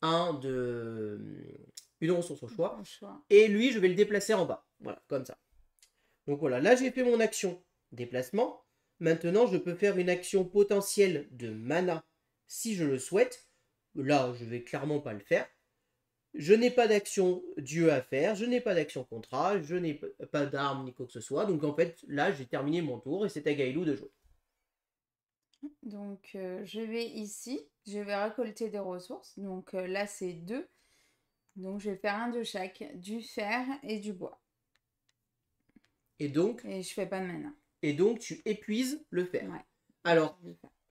une ressource au choix. Et lui, je vais le déplacer en bas. Voilà, comme ça. Donc voilà, là, j'ai fait mon action déplacement. Maintenant, je peux faire une action potentielle de mana si je le souhaite. Là, je vais clairement pas le faire. Je n'ai pas d'action dieu à faire, je n'ai pas d'action contrat, je n'ai pas d'arme ni quoi que ce soit. Donc en fait, là, j'ai terminé mon tour et c'est à Gaëlou de jouer. Donc je vais ici, je vais récolter des ressources. Donc là, c'est 2. Donc je vais faire un de chaque, du fer et du bois. Et donc, et je fais pas de mana. Et donc, tu épuises le fer. Ouais. Alors,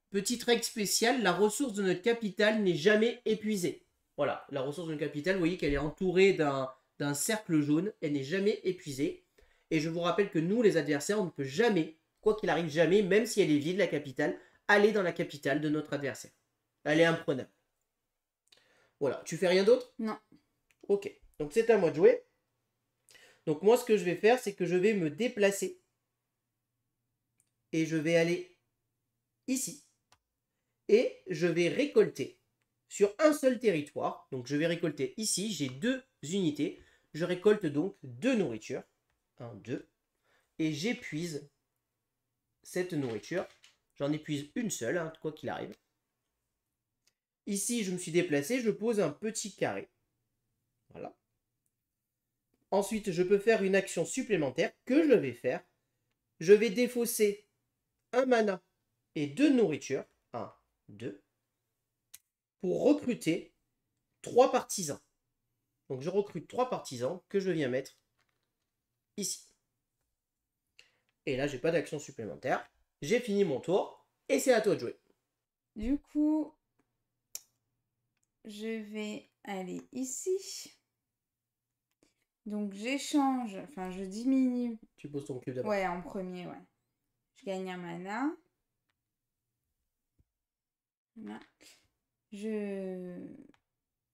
petite règle spéciale, la ressource de notre capital n'est jamais épuisée. Voilà, la ressource de notre capital, vous voyez qu'elle est entourée d'un cercle jaune, elle n'est jamais épuisée. Et je vous rappelle que nous, les adversaires, on ne peut jamais, quoi qu'il arrive, jamais, même si elle est vide, la capitale, aller dans la capitale de notre adversaire. Elle est imprenable. Voilà, tu fais rien d'autre? Non. Ok, donc c'est à moi de jouer. Donc moi, ce que je vais faire, c'est que je vais me déplacer. Et je vais aller ici. Et je vais récolter sur un seul territoire. Donc je vais récolter ici, j'ai 2 unités. Je récolte donc 2 nourritures. 1, 2. Et j'épuise cette nourriture. J'en épuise une seule, hein, quoi qu'il arrive. Ici, je me suis déplacé, je pose un petit carré. Voilà. Ensuite, je peux faire une action supplémentaire que je vais faire. Je vais défausser un mana et 2 nourritures. 1, 2. Pour recruter 3 partisans. Donc je recrute 3 partisans que je viens mettre ici. Et là, j'ai pas d'action supplémentaire. J'ai fini mon tour et c'est à toi de jouer. Du coup, je vais aller ici. Donc j'échange, enfin je diminue. Tu poses ton cube d'abord. Ouais, en premier, ouais. Je gagne un mana. Voilà. Je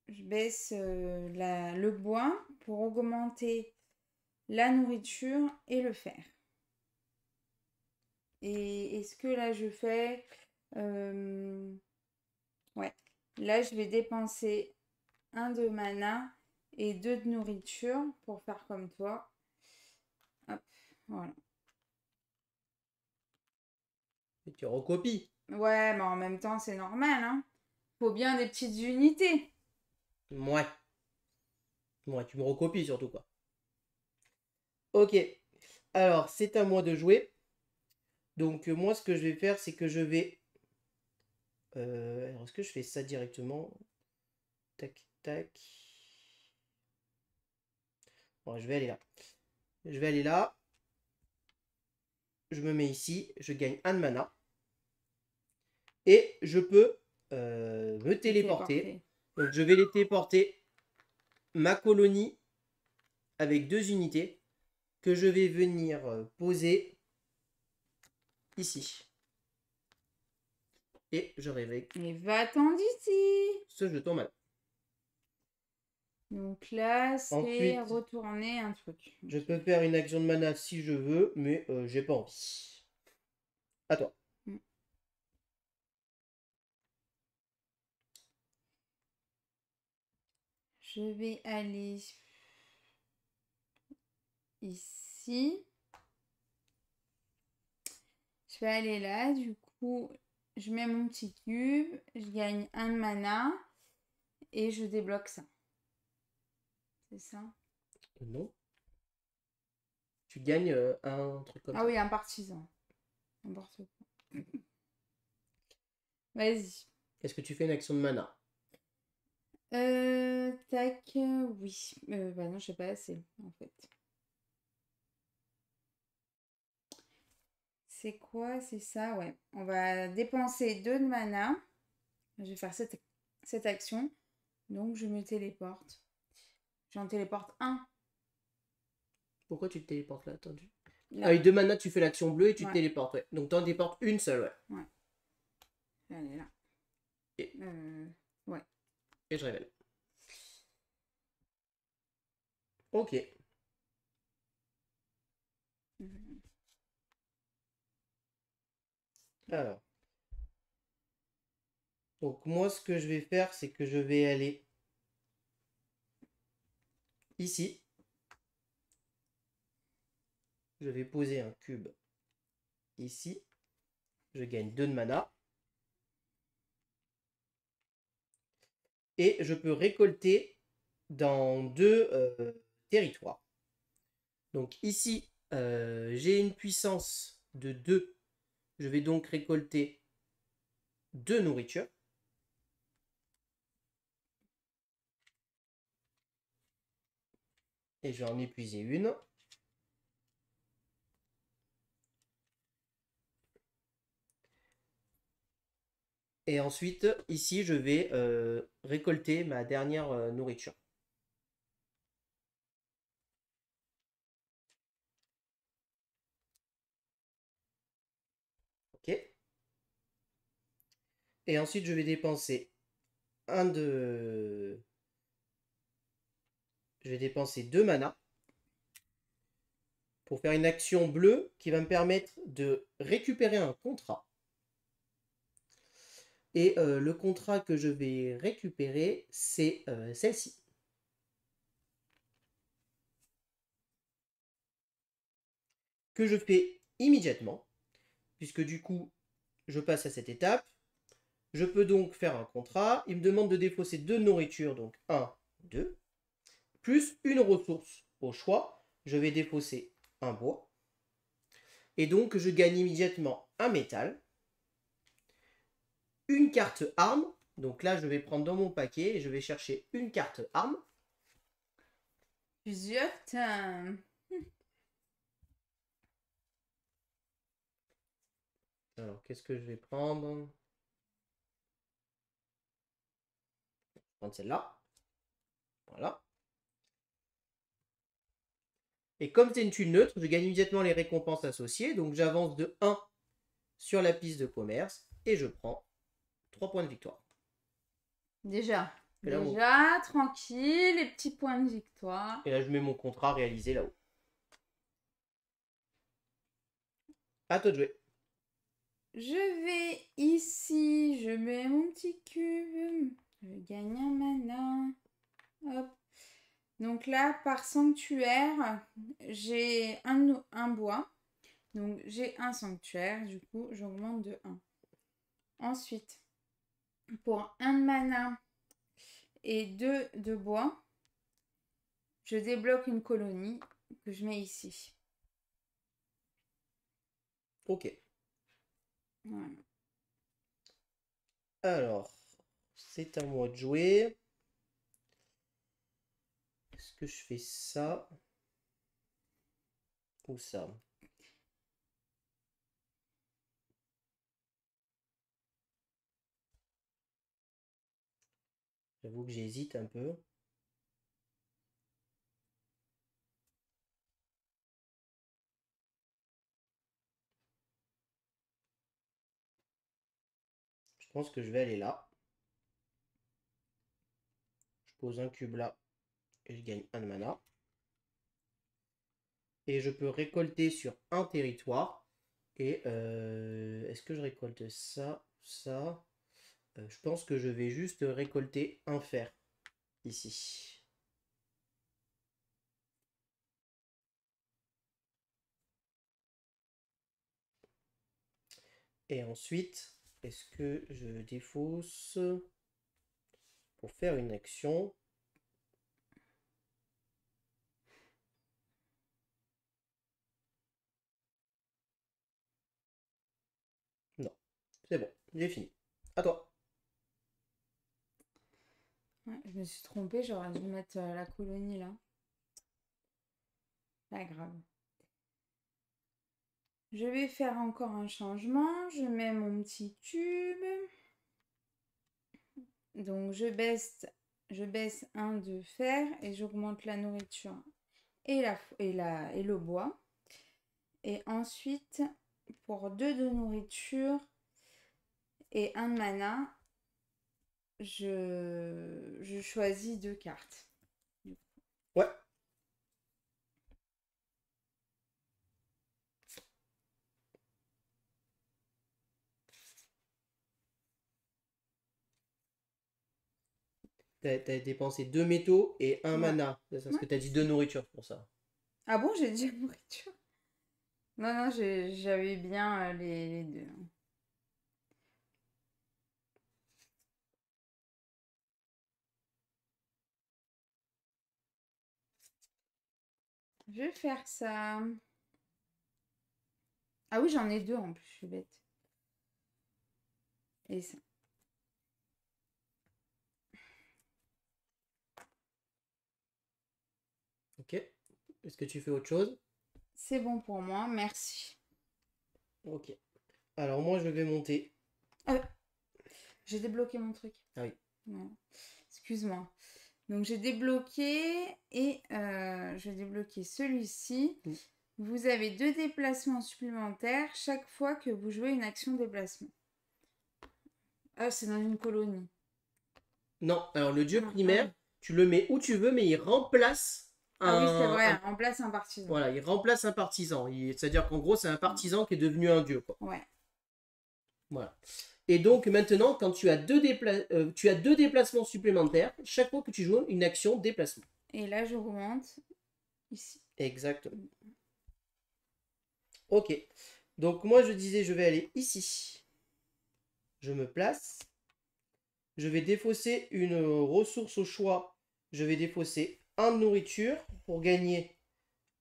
baisse le bois pour augmenter la nourriture et le fer. Et est-ce que là je fais... ouais. Là je vais dépenser 1 de mana et 2 de nourriture pour faire comme toi. Hop, voilà. Et tu recopies. Ouais, mais en même temps c'est normal, hein. Faut bien des petites unités. Ouais. Ouais, tu me recopies surtout quoi. Ok. Alors, c'est à moi de jouer. Donc moi, ce que je vais faire, c'est que je vais... alors, est-ce que je fais ça directement? Tac, tac. Bon, je vais aller là. Je vais aller là. Je me mets ici. Je gagne 1 de mana. Et je peux me téléporter. Donc je vais les téléporter ma colonie avec 2 unités que je vais venir poser ici. Et je réveille. Mais va-t'en d'ici. Ce jeton mana. Donc là, c'est retourner un truc. Je peux faire une action de mana si je veux, mais j'ai pas envie. À toi. Je vais aller ici. Je vais aller là. Du coup, je mets mon petit cube. Je gagne 1 de mana. Et je débloque ça. C'est ça? Non. tu gagnes un truc comme ça. Ah oui, un partisan. N'importe quoi. Vas-y. Est-ce que tu fais une action de mana? Tac, oui. Bah non, je sais pas assez, en fait. C'est quoi? C'est ça, ouais. On va dépenser 2 de mana. Je vais faire cette action. Donc, je me téléporte. J'en téléporte un. Pourquoi tu te téléportes là? Attendu. Là. Avec 2 mana, tu fais l'action bleue et tu te Ouais. téléportes, ouais. Donc t'en déportes une seule, ouais. Ouais. Elle est là. Et, ouais. et je révèle. Ok. Alors. Donc moi, ce que je vais faire, c'est que je vais aller ici. Je vais poser un cube ici. Je gagne 2 de mana. Et je peux récolter dans 2 territoires. Donc ici, j'ai une puissance de 2. Je vais donc récolter 2 nourritures. Et je vais en épuiser une. Et ensuite, ici, je vais récolter ma dernière nourriture. Ok. Et ensuite, je vais dépenser Je vais dépenser 2 mana pour faire une action bleue qui va me permettre de récupérer un contrat. Et le contrat que je vais récupérer, c'est celle-ci. Que je fais immédiatement, puisque du coup, je passe à cette étape. Je peux donc faire un contrat. Il me demande de défausser 2 nourritures, donc 1, 2, plus une ressource au choix. Je vais défausser un bois. Et donc, je gagne immédiatement un métal, une carte arme. Donc là, je vais prendre dans mon paquet et je vais chercher une carte arme. Plusieurs timbres. Alors, qu'est-ce que je vais prendre? Je vais prendre celle-là. Voilà. Et comme c'est une tuile neutre, je gagne immédiatement les récompenses associées. Donc j'avance de 1 sur la piste de commerce et je prends 3 points de victoire. Déjà. Et là, Déjà, tranquille, les petits points de victoire. Et là, je mets mon contrat réalisé là-haut. À toi de jouer. Je vais ici, je mets mon petit cube. Je gagne un mana. Hop. Donc là, par sanctuaire, j'ai un bois. Donc j'ai un sanctuaire, du coup, j'augmente de 1. Ensuite, pour 1 de mana et 2 de bois, je débloque une colonie que je mets ici. Ok. Voilà. Alors, c'est à moi de jouer. Est-ce que je fais ça ou ça? J'avoue que j'hésite un peu. Je pense que je vais aller là. Je pose un cube là et je gagne 1 de mana. Et je peux récolter sur un territoire. Et est-ce que je récolte ça, ça? Je pense que je vais juste récolter un fer ici. Et ensuite, est-ce que je défausse pour faire une action? j'ai fini. À toi. Ouais, je me suis trompée, j'aurais dû mettre la colonie là. Pas grave. Je vais faire encore un changement. Je mets mon petit tube. Donc je baisse un de fer et j'augmente la nourriture et le bois. Et ensuite, pour 2 de nourriture et 1 de mana, je choisis 2 cartes. Ouais. T'as dépensé 2 métaux et 1 Ouais. mana. C'est ça, parce que t'as dit 2 nourritures pour ça. Ah bon, j'ai dit nourriture? Non, non, j'avais bien les deux. Je vais faire ça. Ah oui, j'en ai 2 en plus, je suis bête. Et ça. Ok. Est-ce que tu fais autre chose? C'est bon pour moi, merci. Ok. Alors moi je vais monter. J'ai débloqué mon truc. Ah oui. Ouais. Excuse-moi. Donc j'ai débloqué et je vais débloquer celui-ci. Mm. Vous avez 2 déplacements supplémentaires chaque fois que vous jouez une action déplacement. Ah, c'est dans une colonie. Non, alors le dieu Ah, primaire, ah. tu le mets où tu veux, mais il remplace Ah oui, c'est vrai, un- remplace un partisan. Voilà, il remplace un partisan. C'est-à-dire qu'en gros, c'est un partisan qui est devenu un dieu, quoi. Ouais. Voilà. Et donc maintenant, quand tu as tu as 2 déplacements supplémentaires, chaque fois que tu joues une action déplacement. Et là, je remonte ici. Exactement. Ok. Donc moi, je disais, je vais aller ici. Je me place. Je vais défausser une ressource au choix. Je vais défausser un de nourriture pour gagner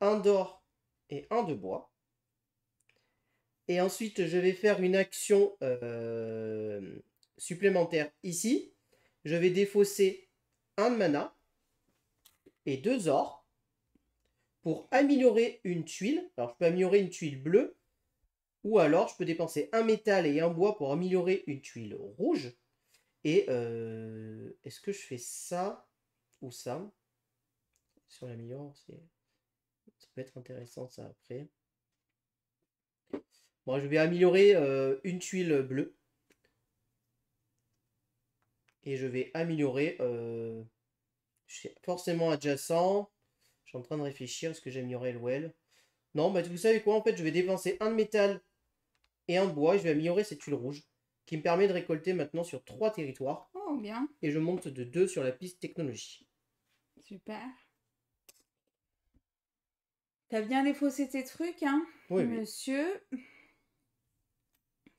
un d'or et un de bois. Et ensuite, je vais faire une action supplémentaire ici. Je vais défausser un de mana et 2 ors pour améliorer une tuile. Alors, je peux améliorer une tuile bleue ou alors je peux dépenser un métal et un bois pour améliorer une tuile rouge. Et est-ce que je fais ça ou ça? Si on l'améliore, ça peut être intéressant ça après. Bon, je vais améliorer une tuile bleue. Et je vais améliorer. Je suis forcément adjacent. Je suis en train de réfléchir. Est-ce que j'améliorerai le well? Non, bah vous savez quoi? En fait, je vais dépenser un de métal et un de bois. Et je vais améliorer cette tuile rouge qui me permet de récolter maintenant sur 3 territoires. Oh, bien. Et je monte de 2 sur la piste technologie. Super. T'as bien défaussé tes trucs, hein, Oui, oui. monsieur?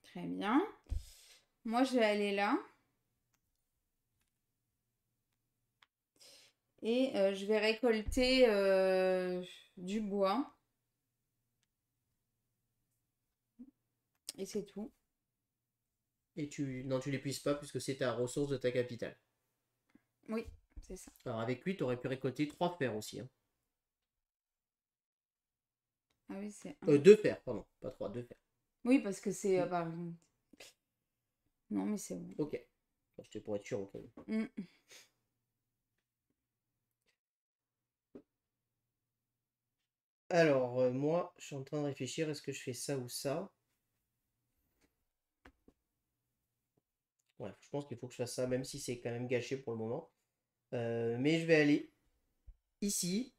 Très bien. Moi, je vais aller là. Et je vais récolter du bois. Et c'est tout. Et non, tu l'épuises pas puisque c'est ta ressource de ta capitale. Oui, c'est ça. Alors avec lui, tu aurais pu récolter 3 fers aussi. Hein. Ah oui, c'est 2 fers, pardon. Pas 3, 2 fers. Oui, parce que c'est... Non, mais c'est bon. Ok. C'était pour être sûr au cas où. Mm. Alors, moi, je suis en train de réfléchir. Est-ce que je fais ça ou ça? Ouais, je pense qu'il faut que je fasse ça, même si c'est quand même gâché pour le moment. Mais je vais aller ici.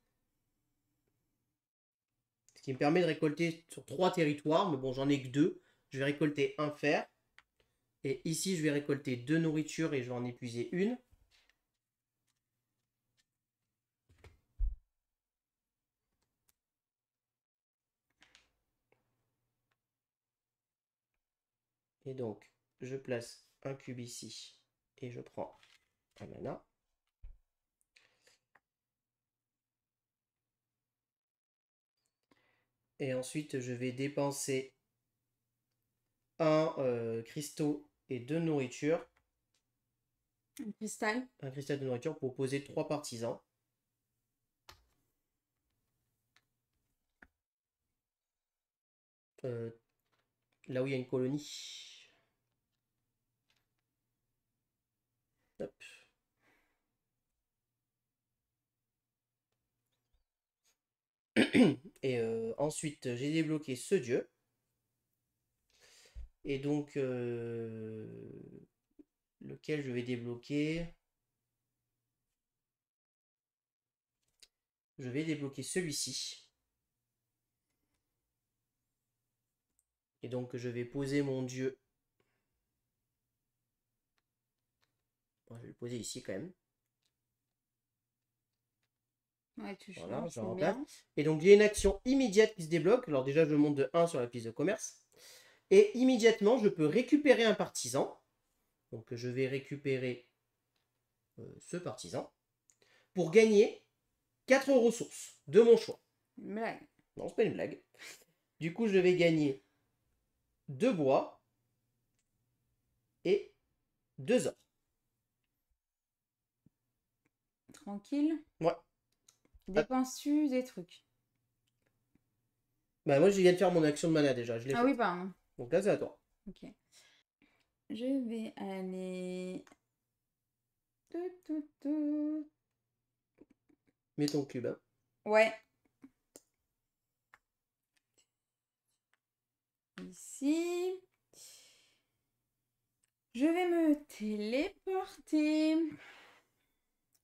Ce qui me permet de récolter sur 3 territoires. Mais bon, j'en ai que 2. Je vais récolter un fer. Et ici, je vais récolter 2 nourritures et je vais en épuiser une. Et donc, je place un cube ici. Et je prends un mana. Et ensuite, je vais dépenser un cristaux et 2 nourritures. Un cristal. Un cristal de nourriture pour poser 3 partisans. Là où il y a une colonie. Hop. Et ensuite, j'ai débloqué ce dieu. Et donc, lequel je vais débloquer? Je vais débloquer celui-ci. Et donc, je vais poser mon dieu. Bon, je vais le poser ici quand même. Ouais, tu Voilà, changes, je c'est remplace. bien. Et donc, j'ai une action immédiate qui se débloque. Alors déjà, je monte de 1 sur la piste de commerce. Et immédiatement, je peux récupérer un partisan. Donc, je vais récupérer ce partisan pour gagner 4 ressources de mon choix. Une blague. Non, c'est pas une blague. Du coup, je vais gagner 2 bois et 2 or. Tranquille. Ouais. Dépenses-tu des trucs? Bah, moi, je viens de faire mon action de mana déjà. Je l'ai Ah fait. oui, pardon. Donc là, c'est à toi. Ok. Je vais aller... Mets ton cube. Hein. Ouais. Ici. Je vais me téléporter.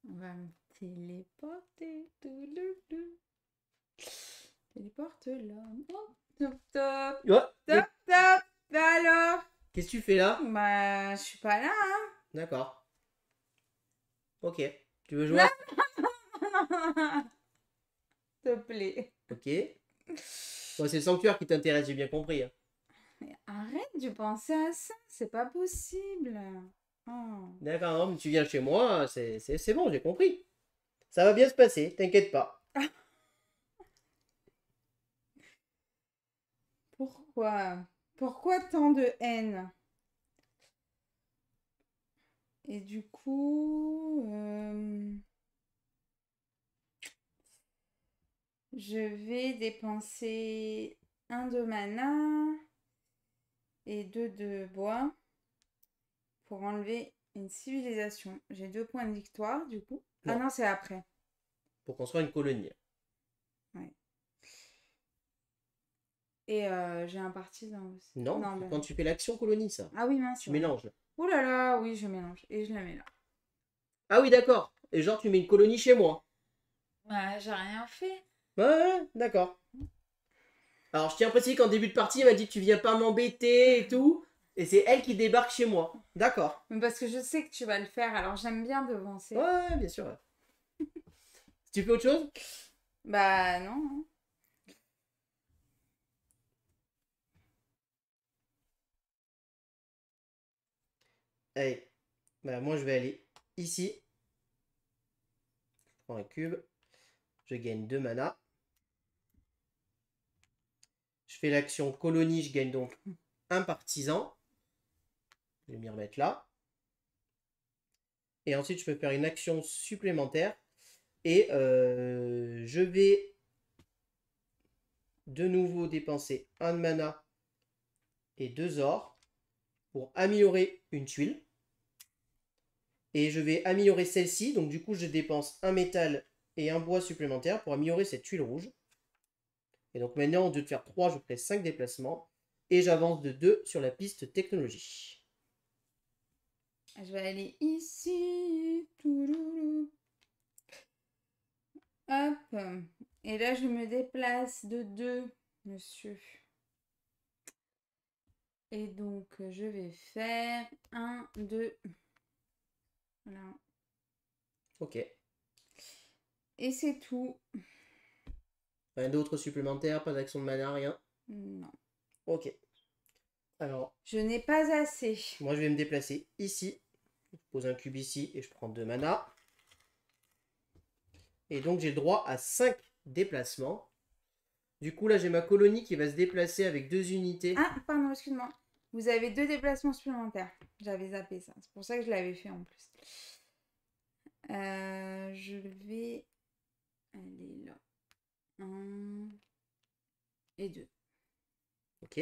On va me téléporter. Téléporte là. Oh, top, top. Ouais. Top, top. Alors? Qu'est-ce que tu fais là? Bah, je suis pas là, hein. D'accord. Ok. Tu veux jouer à... S'il te plaît. Ok. Bon, c'est le sanctuaire qui t'intéresse, j'ai bien compris. Hein. Mais arrête de penser à ça. C'est pas possible. Oh. D'accord, non, mais tu viens chez moi, c'est bon, j'ai compris. Ça va bien se passer, t'inquiète pas. Pourquoi? Pourquoi tant de haine? Et du coup, je vais dépenser 1 de mana et 2 de bois pour enlever une civilisation. J'ai 2 points de victoire du coup. Ah Non. non, c'est après. Pour construire une colonie. Ouais. Et j'ai un partisan aussi. Non, Non, c'est bah quand non. tu fais l'action colonie, ça. Ah oui, mince. Tu Ouais. mélanges. Là. Ouh là là, oui, je mélange. Et je la mets là. Ah oui, d'accord. Et genre, tu mets une colonie chez moi. Bah, j'ai rien fait. Ouais, d'accord. Alors, je tiens à préciser qu'en début de partie, elle m'a dit tu viens pas m'embêter et tout. Et c'est elle qui débarque chez moi. D'accord. Mais parce que je sais que tu vas le faire, alors j'aime bien devancer. Ouais, bien sûr. Ouais. Tu fais autre chose? Bah non. Allez. Bah, moi, je vais aller ici. Je prends un cube. Je gagne 2 mana. Je fais l'action colonie, je gagne donc un partisan. Je vais m'y remettre là. Et ensuite, je peux faire une action supplémentaire. Et je vais de nouveau dépenser 1 de mana et 2 or pour améliorer une tuile. Et je vais améliorer celle-ci. Donc du coup, je dépense un métal et un bois supplémentaire pour améliorer cette tuile rouge. Et donc maintenant, au lieu de faire 3, je ferai 5 déplacements. Et j'avance de 2 sur la piste technologie. Je vais aller ici. Touloulou. Hop. Et là, je me déplace de 2, monsieur. Et donc, je vais faire 1, 2. Voilà. Ok. Et c'est tout. Rien d'autre supplémentaire, pas d'action de mana, rien. Non. Ok. Alors, Je n'ai pas assez. moi je vais me déplacer ici. Je pose un cube ici et je prends 2 mana. Et donc j'ai le droit à 5 déplacements. Du coup là j'ai ma colonie qui va se déplacer avec 2 unités. Ah, pardon, excuse-moi. Vous avez 2 déplacements supplémentaires. J'avais zappé ça. C'est pour ça que je l'avais fait en plus. Je vais aller là. 1 et 2. Ok.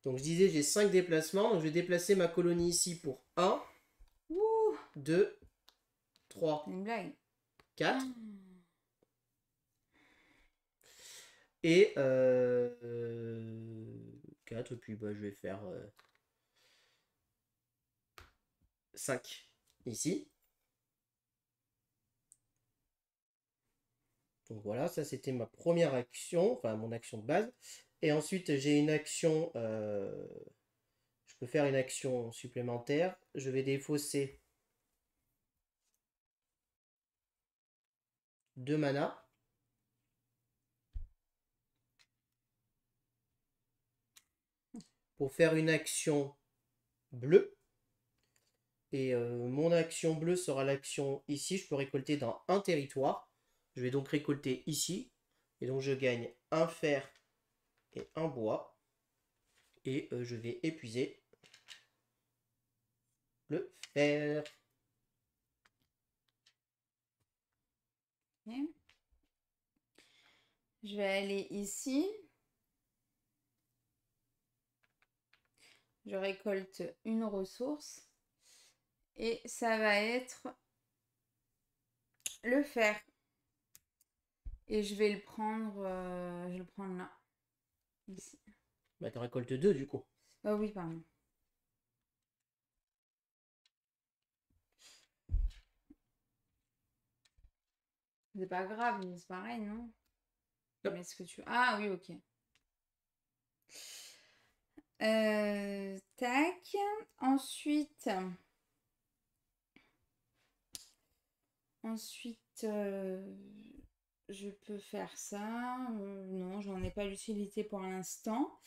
Donc je disais, j'ai 5 déplacements. Donc je vais déplacer ma colonie ici pour 1, 2, 3, C'est une blague. 4. Et 4. Et puis bah, je vais faire 5 ici. Donc voilà, ça c'était ma première action, enfin mon action de base. Et ensuite j'ai une action, je peux faire une action supplémentaire. Je vais défausser 2 mana. Pour faire une action bleue. Et mon action bleue sera l'action ici. Je peux récolter dans un territoire. Je vais donc récolter ici. Et donc je gagne un fer et un bois. Et je vais épuiser le fer. Okay. Je vais aller ici. Je récolte une ressource. Et ça va être le fer. Et je vais le prendre, là. Ici. Bah tu récoltes 2 du coup. Oh oui, pardon. C'est pas grave, c'est pareil, non? Yep. Mais est-ce que tu... Ah oui, ok. Tac. Ensuite, je peux faire ça. Non, j'en ai pas l'utilité pour l'instant.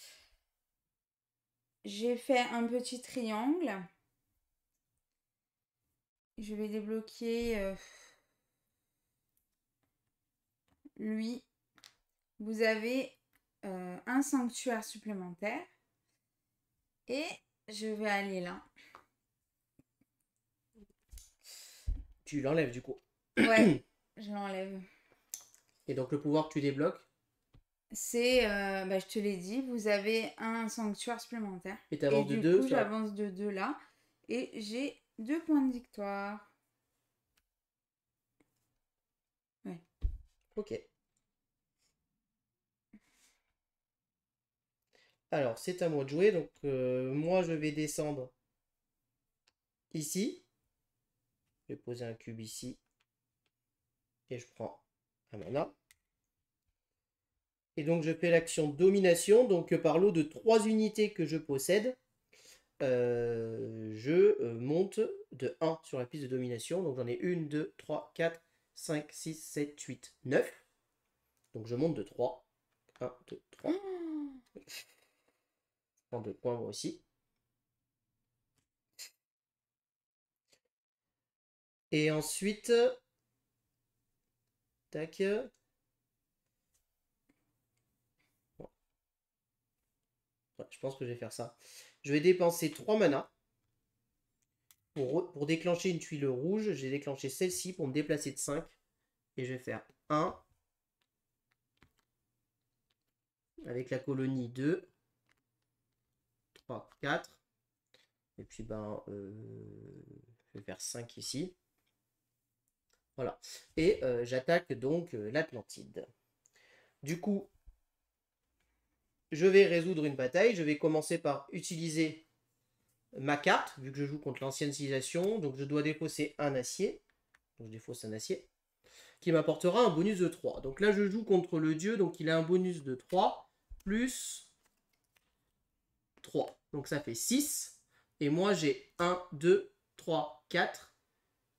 J'ai fait un petit triangle. Je vais débloquer lui. Vous avez un sanctuaire supplémentaire. Et je vais aller là. Tu l'enlèves du coup. Ouais, je l'enlève. Et donc le pouvoir que tu débloques. C'est, je te l'ai dit, vous avez un sanctuaire supplémentaire. Et tu avances de 2. Du coup, j'avance de 2 là. Et j'ai 2 points de victoire. Ouais. Ok. Alors, c'est à moi de jouer. Donc, moi, je vais descendre ici. Je vais poser un cube ici. Et je prends un mana. Et donc, je fais l'action domination. Donc, par lot de 3 unités que je possède, je monte de 1 sur la piste de domination. Donc, j'en ai 1, 2, 3, 4, 5, 6, 7, 8, 9. Donc, je monte de 3. 1, 2, 3. Je prends 2 points moi aussi. Et ensuite, tac. Bon. Ouais, je pense que je vais faire ça. Je vais dépenser 3 mana. Pour déclencher une tuile rouge, j'ai déclenché celle-ci pour me déplacer de 5. Et je vais faire 1. Avec la colonie 2. 3, 4. Et puis, je vais faire 5 ici. Voilà. Et j'attaque donc l'Atlantide. Du coup, je vais résoudre une bataille. Je vais commencer par utiliser ma carte, vu que je joue contre l'ancienne civilisation. Donc, je dois défausser un acier. Donc, je défausse un acier. Qui m'apportera un bonus de 3. Donc là, je joue contre le dieu. Donc, il a un bonus de 3 plus 3. Donc, ça fait 6. Et moi, j'ai 1, 2, 3, 4,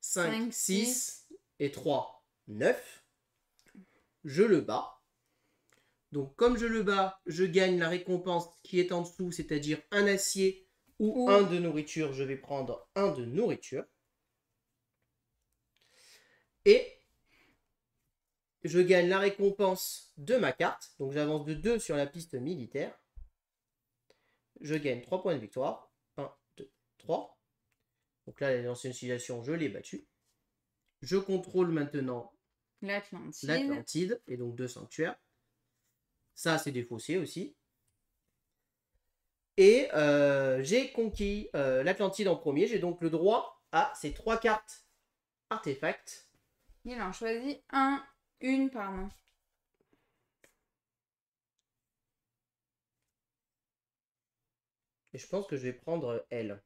5, 6 et 3, 9. Je le bats. Donc, comme je le bats, je gagne la récompense qui est en dessous, c'est-à-dire un acier ou un de nourriture. Je vais prendre un de nourriture. Et je gagne la récompense de ma carte. Donc, j'avance de 2 sur la piste militaire. je gagne 3 points de victoire. 1, 2, 3. Donc là, l'ancienne civilisation, je l'ai battue. Je contrôle maintenant l'Atlantide et donc 2 sanctuaires. Ça, c'est défaussé aussi. Et j'ai conquis l'Atlantide en premier. J'ai donc le droit à ces 3 cartes artefacts. Il en choisit une, pardon. Et je pense que je vais prendre elle.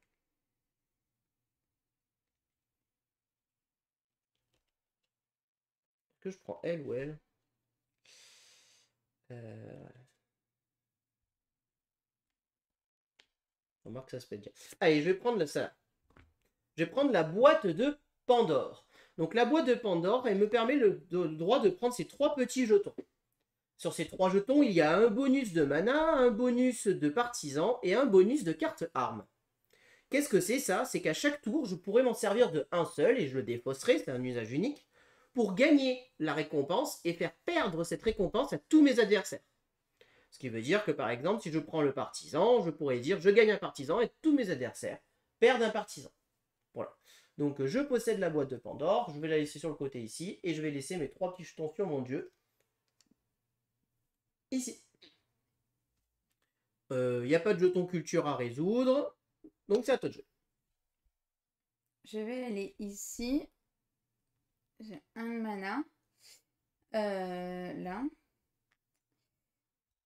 Est-ce que je prends elle ou elle? On remarque que ça se pète bien. Allez, je vais prendre ça. Je vais prendre la boîte de Pandore. Donc la boîte de Pandore, elle me permet le droit de prendre ces 3 petits jetons. Sur ces 3 jetons, il y a un bonus de mana, un bonus de partisan et un bonus de carte arme. Qu'est-ce que c'est ça? C'est qu'à chaque tour, je pourrais m'en servir de un seul et je le défausserai, c'est un usage unique, pour gagner la récompense et faire perdre cette récompense à tous mes adversaires. Ce qui veut dire que par exemple, si je prends le partisan, je pourrais dire je gagne un partisan et tous mes adversaires perdent un partisan. Voilà. Donc je possède la boîte de Pandore, je vais la laisser sur le côté ici et je vais laisser mes 3 petits jetons sur mon dieu. Ici. Il n'y a pas de jeton culture à résoudre, donc c'est à toi de jouer. Je vais aller ici. J'ai un mana. Là.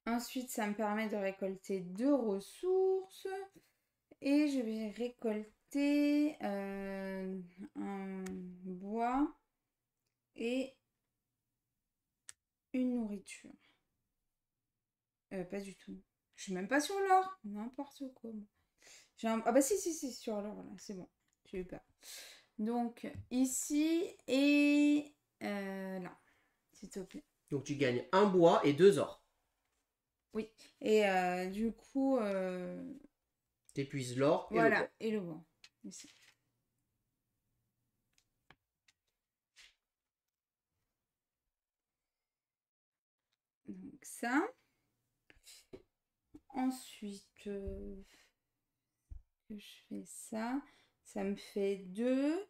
Ensuite, ça me permet de récolter 2 ressources. Et je vais récolter un bois et une nourriture. Pas du tout. Je suis même pas sur l'or. N'importe quoi. Ah bah si, sur l'or, là. C'est bon. J'ai eu peur. Donc, ici et là. S'il te plaît. Donc tu gagnes un bois et 2 ors. Oui. Et du coup... t'épuises l'or et voilà, le bois. Et le bois. Ici. Donc ça. Ensuite, je fais ça. Ça me fait 2.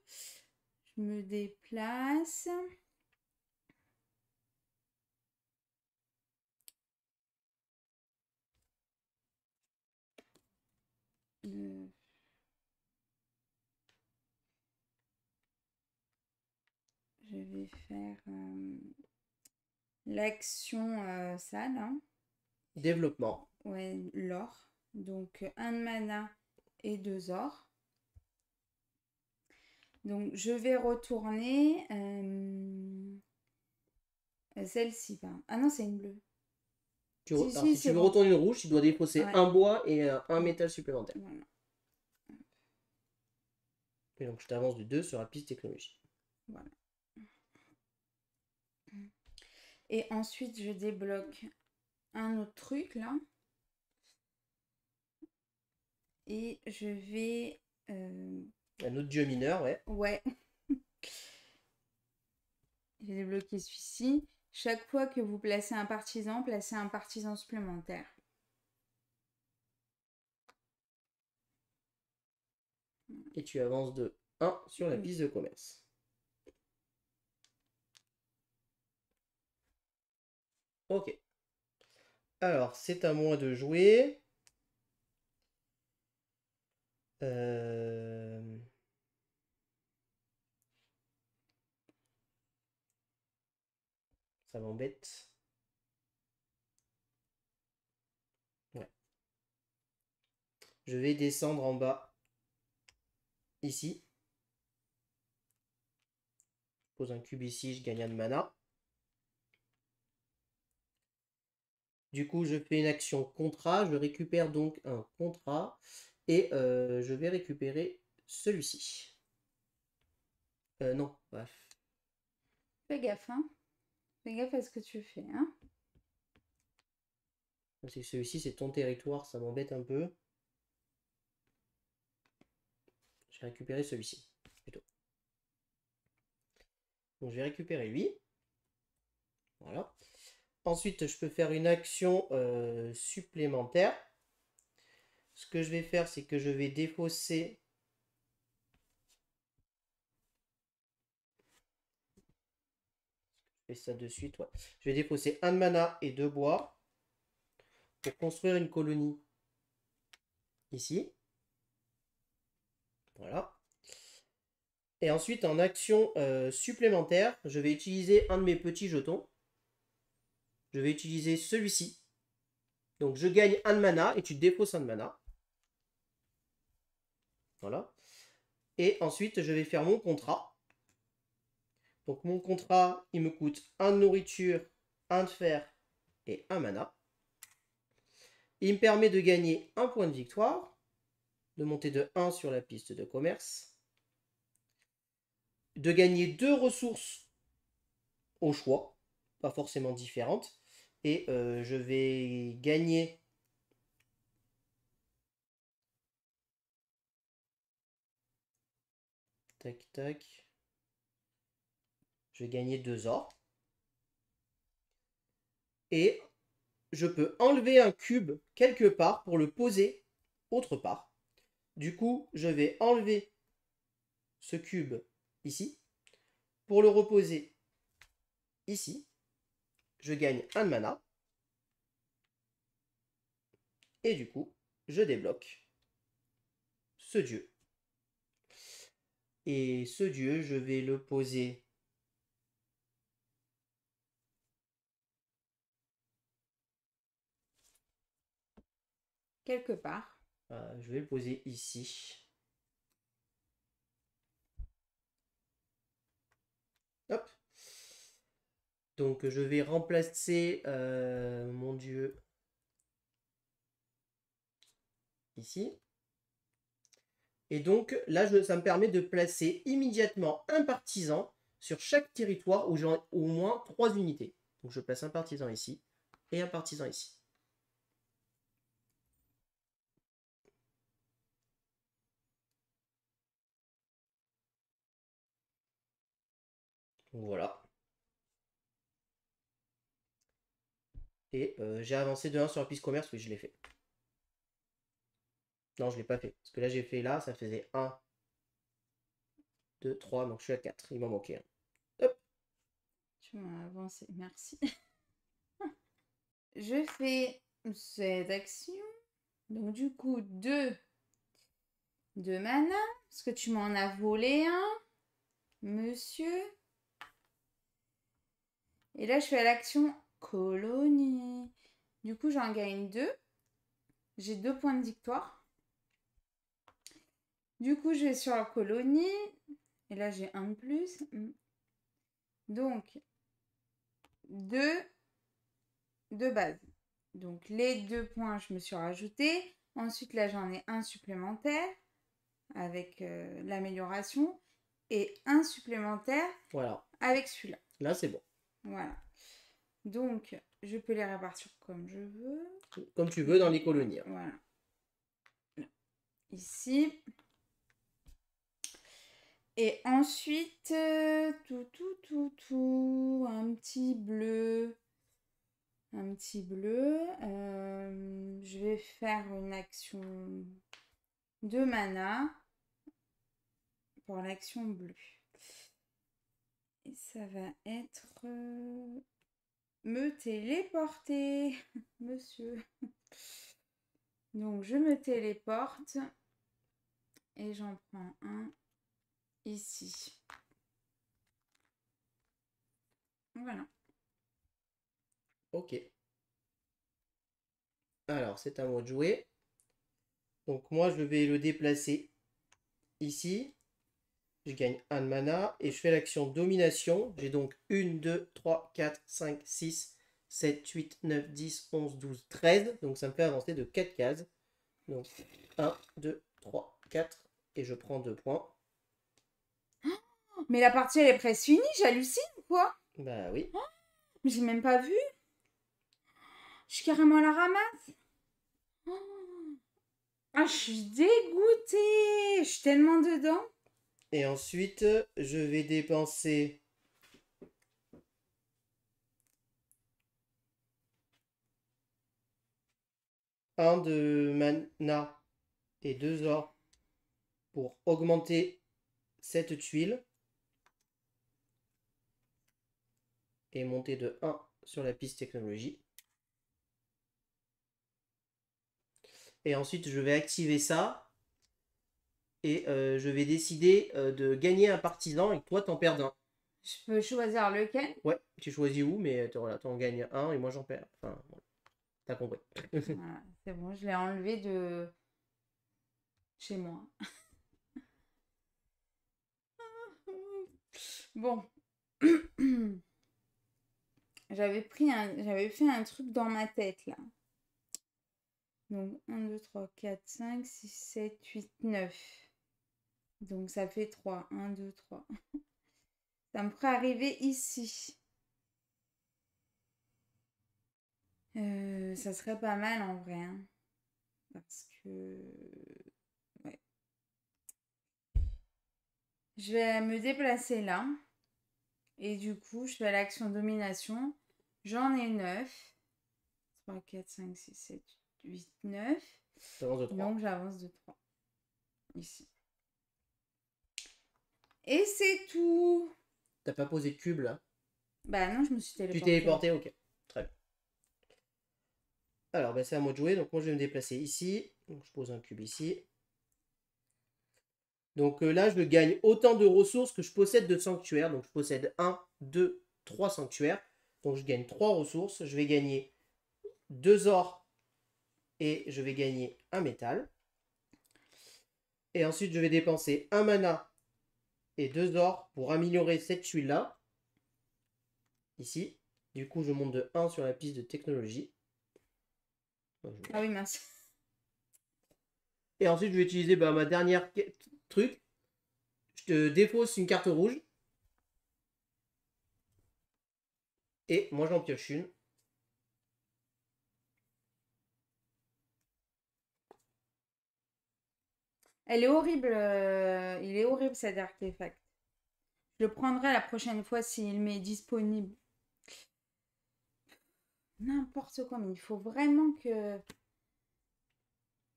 Je me déplace. Je vais faire l'action ça là. Développement. Ouais, l'or. Donc un de mana et 2 ors. Donc je vais retourner celle-ci. Ah non, c'est une bleue. Si tu veux retourner une rouge, tu dois défausser un bois et un métal supplémentaire. Voilà. Et donc je t'avance de 2 sur la piste technologie. Voilà. Et ensuite, je débloque un autre truc là. Et je vais... Un autre dieu mineur, ouais. Ouais. J'ai débloqué celui-ci. Chaque fois que vous placez un partisan supplémentaire. Et tu avances de 1 sur la piste de commerce. Ok. Alors, c'est à moi de jouer. Ça m'embête. Ouais. Je vais descendre en bas. Ici. Je pose un cube ici, je gagne un de mana. Du coup, je fais une action contrat. Je récupère donc un contrat. Et je vais récupérer celui-ci. Non, bref. Fais gaffe, hein. Fais gaffe à ce que tu fais, hein. C'est celui-ci, c'est ton territoire, ça m'embête un peu. Je vais récupérer celui-ci, plutôt. Donc je vais récupérer lui. Voilà. Ensuite, je peux faire une action supplémentaire. ce que je vais faire, c'est que je vais défausser. Je fais ça de suite, ouais. Je vais défausser 1 de mana et 2 bois pour construire une colonie ici. Voilà. Et ensuite, en action supplémentaire, je vais utiliser un de mes petits jetons. Je vais utiliser celui-ci. Donc, je gagne 1 de mana et tu défausses 1 de mana. Voilà. Et ensuite, je vais faire mon contrat. Donc, mon contrat, il me coûte 1 de nourriture, 1 de fer et 1 mana. Il me permet de gagner 1 point de victoire, de monter de 1 sur la piste de commerce, de gagner 2 ressources au choix, pas forcément différentes, et je vais gagner tac tac, je vais gagner 2 ors, et je peux enlever un cube quelque part pour le poser autre part. Du coup, je vais enlever ce cube ici pour le reposer ici. Je gagne 1 de mana. Et du coup, je débloque ce dieu. Et ce dieu, je vais le poser quelque part. Je vais le poser ici. Hop. Donc je vais remplacer mon dieu ici. Et donc là, ça me permet de placer immédiatement un partisan sur chaque territoire où j'ai au moins 3 unités. Donc je place un partisan ici et un partisan ici. Donc voilà. Et j'ai avancé de 1 sur la piste commerce, oui je l'ai fait. Non, je ne l'ai pas fait. Parce que là, j'ai fait là, ça faisait 1, 2, 3, donc je suis à 4. Il m'en manquait un. Hop. Tu m'as avancé, merci. Je fais cette action. Donc du coup, 2 de mana. Parce que tu m'en as volé un, monsieur. Et là, je fais l'action colonie. Du coup, j'en gagne 2. J'ai 2 points de victoire. Du coup, je vais sur la colonie. Et là, j'ai un de plus. Donc, 2 de base. Donc, les 2 points, je me suis rajouté. Ensuite, là, j'en ai un supplémentaire avec l'amélioration. Et un supplémentaire Voilà. avec celui-là. Là, c'est bon. Voilà. Donc, je peux les répartir comme je veux. Comme tu veux dans les colonies. Voilà. Ici. Et ensuite, un petit bleu. Un petit bleu. Je vais faire une action de mana pour l'action bleue. Et ça va être me téléporter, monsieur. Donc, je me téléporte et j'en prends un ici. Voilà. Ok. Alors, c'est à moi de jouer. Donc, moi, je vais le déplacer ici. Je gagne 1 de mana et je fais l'action domination. J'ai donc 1, 2, 3, 4, 5, 6, 7, 8, 9, 10, 11, 12, 13. Donc, ça me fait avancer de 4 cases. Donc, 1, 2, 3, 4. Et je prends 2 points. Mais la partie, elle est presque finie, j'hallucine ou quoi? Bah oui. Mais j'ai même pas vu. Je suis carrément à la ramasse. Ah, je suis dégoûtée. Je suis tellement dedans. Et ensuite, je vais dépenser un de mana et 2 ors pour augmenter cette tuile. Et monter de 1 sur la piste technologie. Et ensuite, je vais activer ça. Et je vais décider de gagner un partisan et que toi, t'en perds un. Je peux choisir lequel? Ouais, tu choisis où, mais voilà, t'en gagnes un et moi, j'en perds. Enfin, bon, t'as compris. Voilà, c'est bon, je l'ai enlevé de chez moi. Bon. J'avais fait un truc dans ma tête là. Donc 1, 2, 3, 4, 5, 6, 7, 8, 9. Donc ça fait 3. 1, 2, 3. Ça me ferait arriver ici. Ça serait pas mal en vrai. Hein. Parce que... Ouais. Je vais me déplacer là. Et du coup, je fais l'action domination. J'en ai 9. 3, 4, 5, 6, 7, 8, 9. J'avance de 3. Donc j'avance de 3. Ici. Et c'est tout. T'as pas posé de cube là? Bah non, je me suis téléportée. Tu t'es téléporté, ok. Très bien. Alors, bah, c'est à moi de jouer. Donc moi, je vais me déplacer ici. Donc je pose un cube ici. Donc là, je gagne autant de ressources que je possède de sanctuaires. Donc je possède 1, 2, 3 sanctuaires. Donc je gagne 3 ressources. Je vais gagner 2 ors et je vais gagner un métal. Et ensuite, je vais dépenser un mana et 2 ors pour améliorer cette tuile-là. Ici. Du coup, je monte de 1 sur la piste de technologie. Ah oui, mince. Et ensuite, je vais utiliser ma dernière truc. Je te défausse une carte rouge. Et moi, j'en pioche une. Elle est horrible. Il est horrible cet artefact. Je le prendrai la prochaine fois s'il m'est disponible. N'importe quoi, mais il faut vraiment que...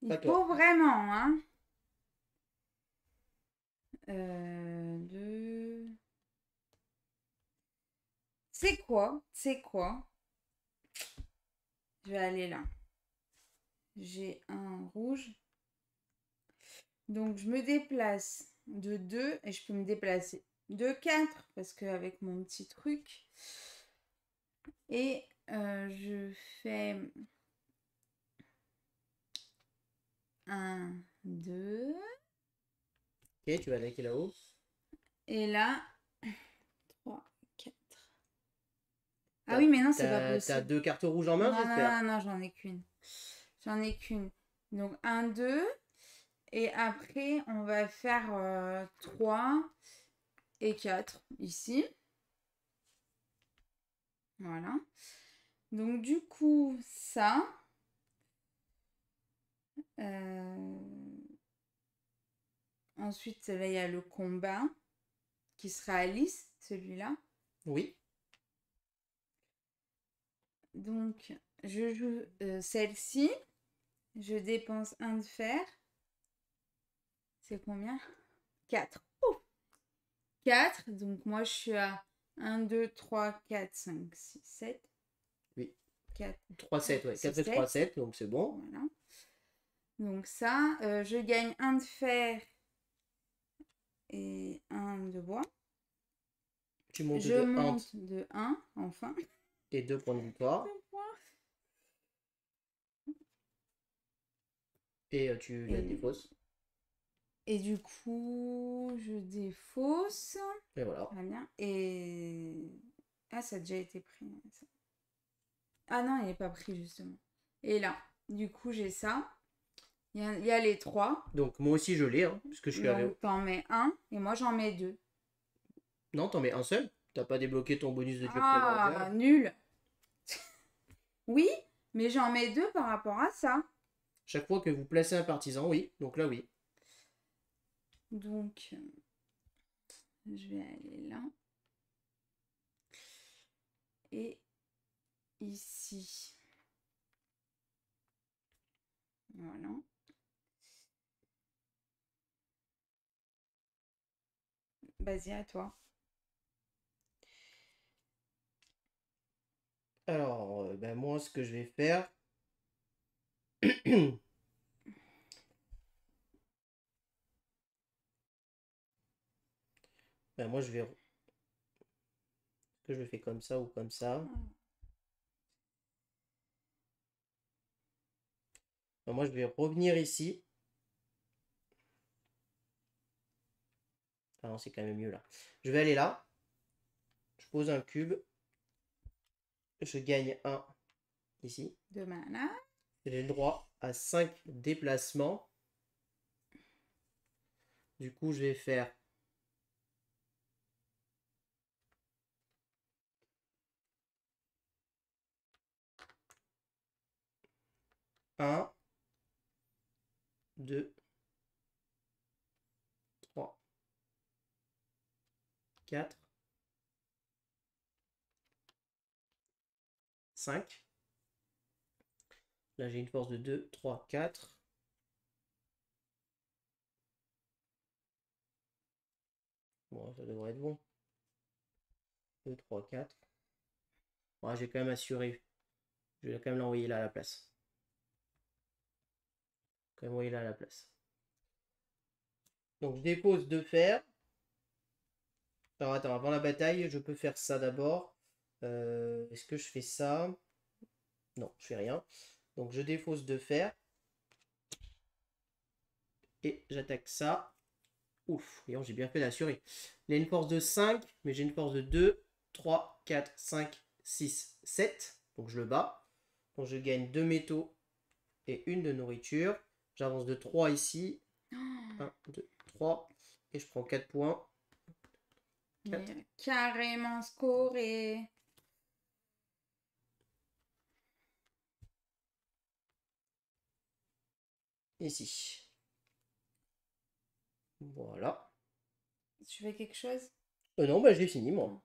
Il faut vraiment, hein. C'est quoi? Je vais aller là. J'ai un rouge. Donc, je me déplace de 2 et je peux me déplacer de 4 parce qu'avec mon petit truc. Et je fais 1, 2. Ok, tu vas attaquer là-haut. Et là, 3, 4. Ah oui, mais non, c'est pas possible. T'as 2 cartes rouges en main, j'espère. Non, j'en ai qu'une. J'en ai qu'une. Donc, 1, 2. Et après, on va faire 3 et 4 ici. Voilà. Donc, du coup, ça. Ensuite, là, il y a le combat qui sera Alice, celui-là. Oui. Donc, je joue celle-ci. Je dépense 1 de fer. C'est combien? 4. Oh 4. Donc, moi, je suis à 1, 2, 3, 4, 5, 6, 7. Oui. 4. 3, 7, ouais. 4 et 3, 7, donc c'est bon. Voilà. Donc ça, je gagne 1 de fer et 1 de bois. Tu montes je monte de 1, enfin. Et 2 points de victoire. Et tu la défausses. Et du coup, je défausse. Et voilà. Très bien. Et... Ah, ça a déjà été pris. Ah non, il n'est pas pris, justement. Et là, du coup, j'ai ça. Il y a les 3. Donc, moi aussi, je l'ai, hein, puisque je suis arrivé. Donc, t'en mets 1 et moi, j'en mets 2. Non, t'en mets un seul. T'as pas débloqué ton bonus de dieu primordial. primordial. Nul. Oui, mais j'en mets 2 par rapport à ça. Chaque fois que vous placez un partisan, oui. Donc là, oui. Donc, je vais aller là. Et ici. Voilà. Vas-y, à toi. Alors, ben moi, ce que je vais faire... ben moi, je vais... que je le fais comme ça ou comme ça. Ben moi, je vais revenir ici. Ah non, c'est quand même mieux là. Je vais aller là. Je pose un cube. Je gagne 1 ici. 2 mana. J'ai le droit à 5 déplacements. Du coup, je vais faire... Un, 2, 3, 4, 5. Là, j'ai une force de 2, 3, 4. Bon, ça devrait être bon. 2, 3, 4. Bon, j'ai quand même assuré. Je vais quand même l'envoyer là à la place. Quand même envoyer là à la place. Donc, je dépose 2 fers. Alors, attends, avant la bataille, je peux faire ça d'abord. Est-ce que je fais ça? Non, je fais rien. Donc, je défausse 2 fers. Et j'attaque ça. Ouf, voyons, j'ai bien fait d'assurer. Il a une force de 5, mais j'ai une force de 2, 3, 4, 5, 6, 7. Donc je le bats. Donc je gagne 2 métaux et une de nourriture. J'avance de 3 ici. 1, 2, 3. Et je prends 4 points. 4. Carrément scoré. Ici. Voilà. Tu fais quelque chose? Non, bah j'ai fini moi.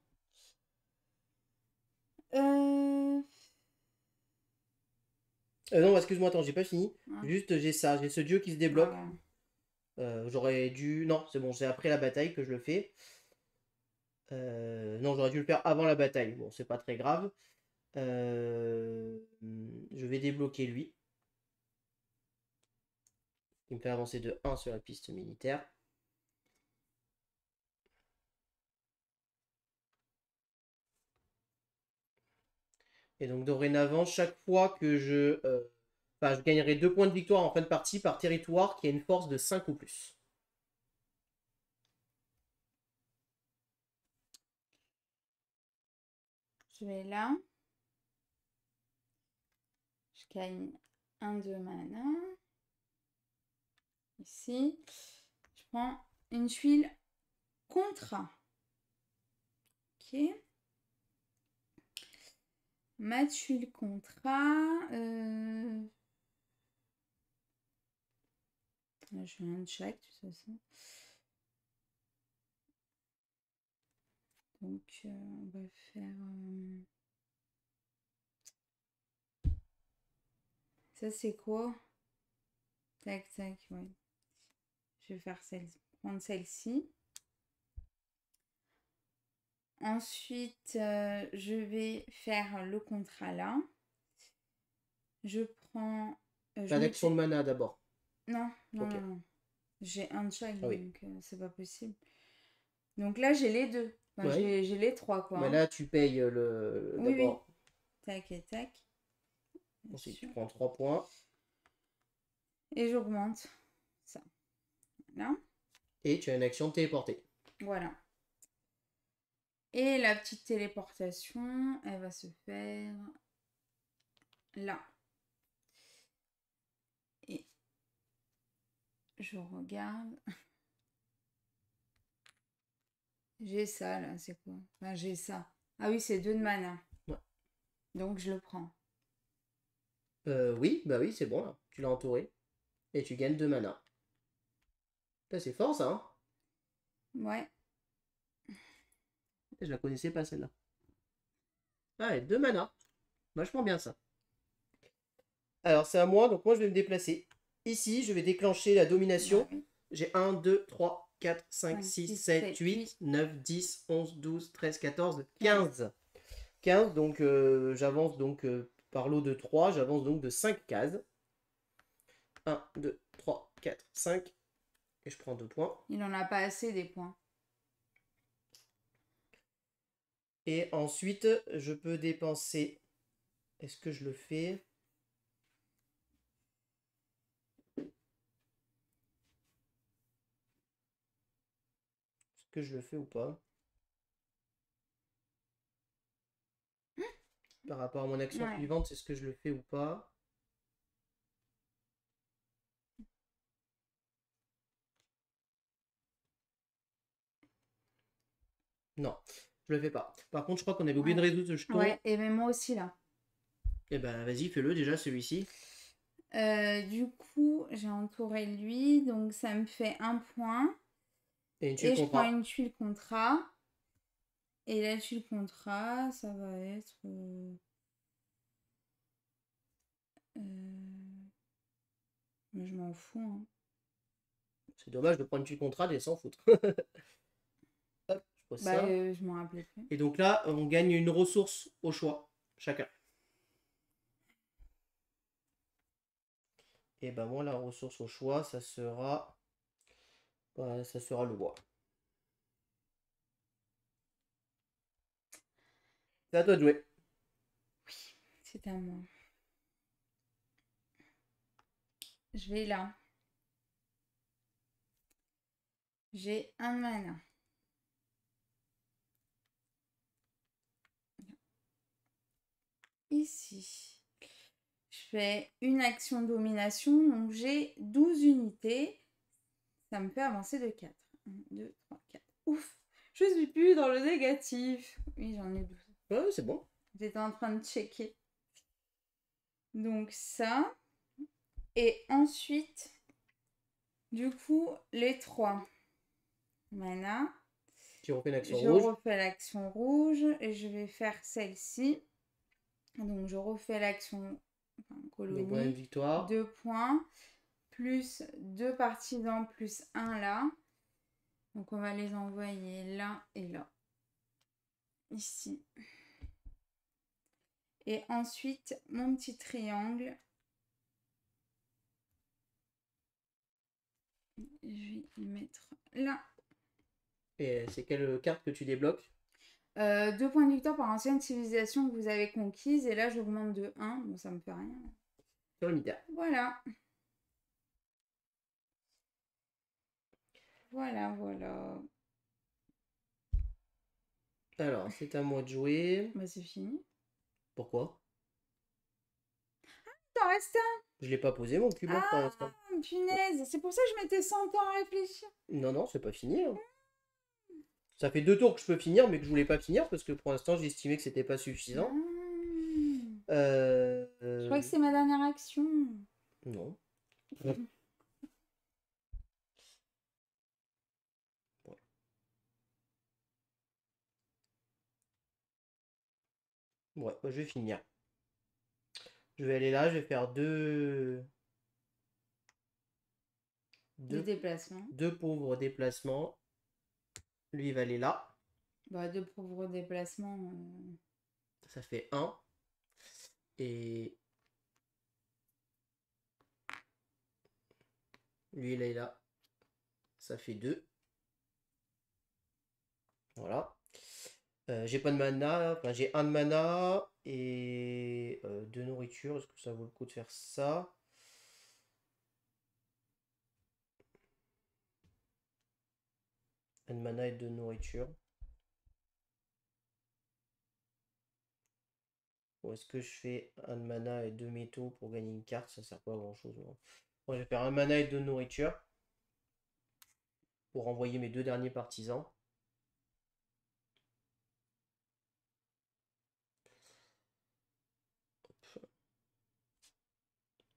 Non, excuse-moi, attends, j'ai pas fini. Juste, j'ai ça, j'ai ce dieu qui se débloque. J'aurais dû... Non, c'est bon, c'est après la bataille que je le fais. Non, j'aurais dû le faire avant la bataille. Bon, c'est pas très grave. Je vais débloquer lui. Il me fait avancer de 1 sur la piste militaire. Et donc dorénavant, chaque fois que je gagnerai 2 points de victoire en fin de partie par territoire qui a une force de 5 ou plus. Je vais là. Je gagne 1 de mana. Ici. Je prends une tuile contrat. Ok. Ma tuile contrat. Je vais un check de toute façon. Donc, on va faire... Ça, c'est quoi? Tac, tac, ouais. Je vais faire prendre celle-ci. Ensuite, je vais faire le contrat là. Je prends... Pas d'action de mana d'abord. Non, non, okay. Non. J'ai un check, ah, oui. Donc c'est pas possible. Donc là, j'ai les deux. Enfin, ouais. J'ai les 3, quoi. Mais là, tu payes le oui, d'abord. Oui. Tac et tac. Ensuite, tu prends 3 points. Et j'augmente ça. Voilà. Et tu as une action téléportée. Voilà. Et la petite téléportation, elle va se faire là. Et je regarde. J'ai ça là, c'est quoi? Enfin, j'ai ça. Ah oui, c'est 2 de mana. Ouais. Donc je le prends. Oui, bah oui, c'est bon là. Tu l'as entouré. Et tu gagnes 2 mana. C'est fort ça, hein? Ouais. Je la connaissais pas celle-là. Ah ouais, 2 mana. Vachement bien ça. Alors c'est à moi, donc moi je vais me déplacer. Ici, je vais déclencher la domination. Ouais. J'ai 1, 2, 3, 4, 5, 6, 6, 7, 7, 8, 8. 9, 10, 11, 12, 13, 14, 15. 15, donc j'avance donc par lot de 3, j'avance donc de 5 cases. 1, 2, 3, 4, 5. Et je prends 2 points. Il n'en a pas assez des points. Et ensuite, je peux dépenser. Est-ce que je le fais? Est-ce que je le fais ou pas? Par rapport à mon action suivante, est-ce que je le fais ou pas? Non, je le fais pas. Par contre, je crois qu'on avait oublié de résoudre ce jeton. Ouais, et même moi aussi là. Eh ben, vas-y, fais-le déjà, celui-ci. Du coup, j'ai entouré lui, donc ça me fait 1 point. Et une tuile je prends contrat. une tuile contrat. Et la tuile contrat, ça va être... Mais je m'en fous. Hein. C'est dommage de prendre une tuile contrat et s'en foutre. Hop, je pose ça. Je m'en rappelais plus. Et donc là, on gagne une ressource au choix, chacun. Et ben moi, la ressource au choix, ça sera le bois. C'est à toi de jouer. Oui, c'est à moi. Je vais là. J'ai un mana. Ici. Je fais une action domination, donc j'ai 12 unités. Ça me fait avancer de 4. 1, 2, 3, 4. Ouf, je suis plus dans le négatif. Oui, j'en ai 12. Ouais, c'est bon. J'étais en train de checker. Donc ça. Et ensuite, du coup, les 3 mana. Tu refais l'action Je rouge. refais l'action rouge et je vais faire celle-ci. Donc je refais l'action colonie. 2 points de victoire. 2 points. Plus 2 partisans plus 1 là. Donc on va les envoyer là et là. Ici. Et ensuite, mon petit triangle. Je vais le mettre là. Et c'est quelle carte que tu débloques? 2 points de victoire par ancienne civilisation que vous avez conquise. Et là, j'augmente de 1. Bon, ça me fait rien. Sur le militaire. Voilà. Voilà, voilà. Alors, c'est à moi de jouer. Bah, c'est fini. Pourquoi? T'en restes un. Je l'ai pas posé mon cube pour l'instant. Punaise. C'est pour ça que je mettais 100 ans à réfléchir. Non, non, c'est pas fini. Hein. Ça fait 2 tours que je peux finir, mais que je voulais pas finir parce que pour l'instant, j'estimais que c'était pas suffisant. Je crois que c'est ma dernière action. Non. Ouais, je vais finir. Je vais aller là, je vais faire deux déplacements. 2 pauvres déplacements. Lui, il va aller là. Bah, 2 pauvres déplacements. Ça fait 1. Et lui, il est là. Ça fait 2. Voilà. J'ai pas de mana. Enfin, j'ai 1 de mana et 2 nourritures. Est-ce que ça vaut le coup de faire ça? Un de mana et 2 nourriture. Ou est-ce que je fais 1 de mana et 2 métaux pour gagner une carte? Ça sert pas à grand chose. Bon, je vais faire 1 mana et 2 nourriture pour envoyer mes 2 derniers partisans.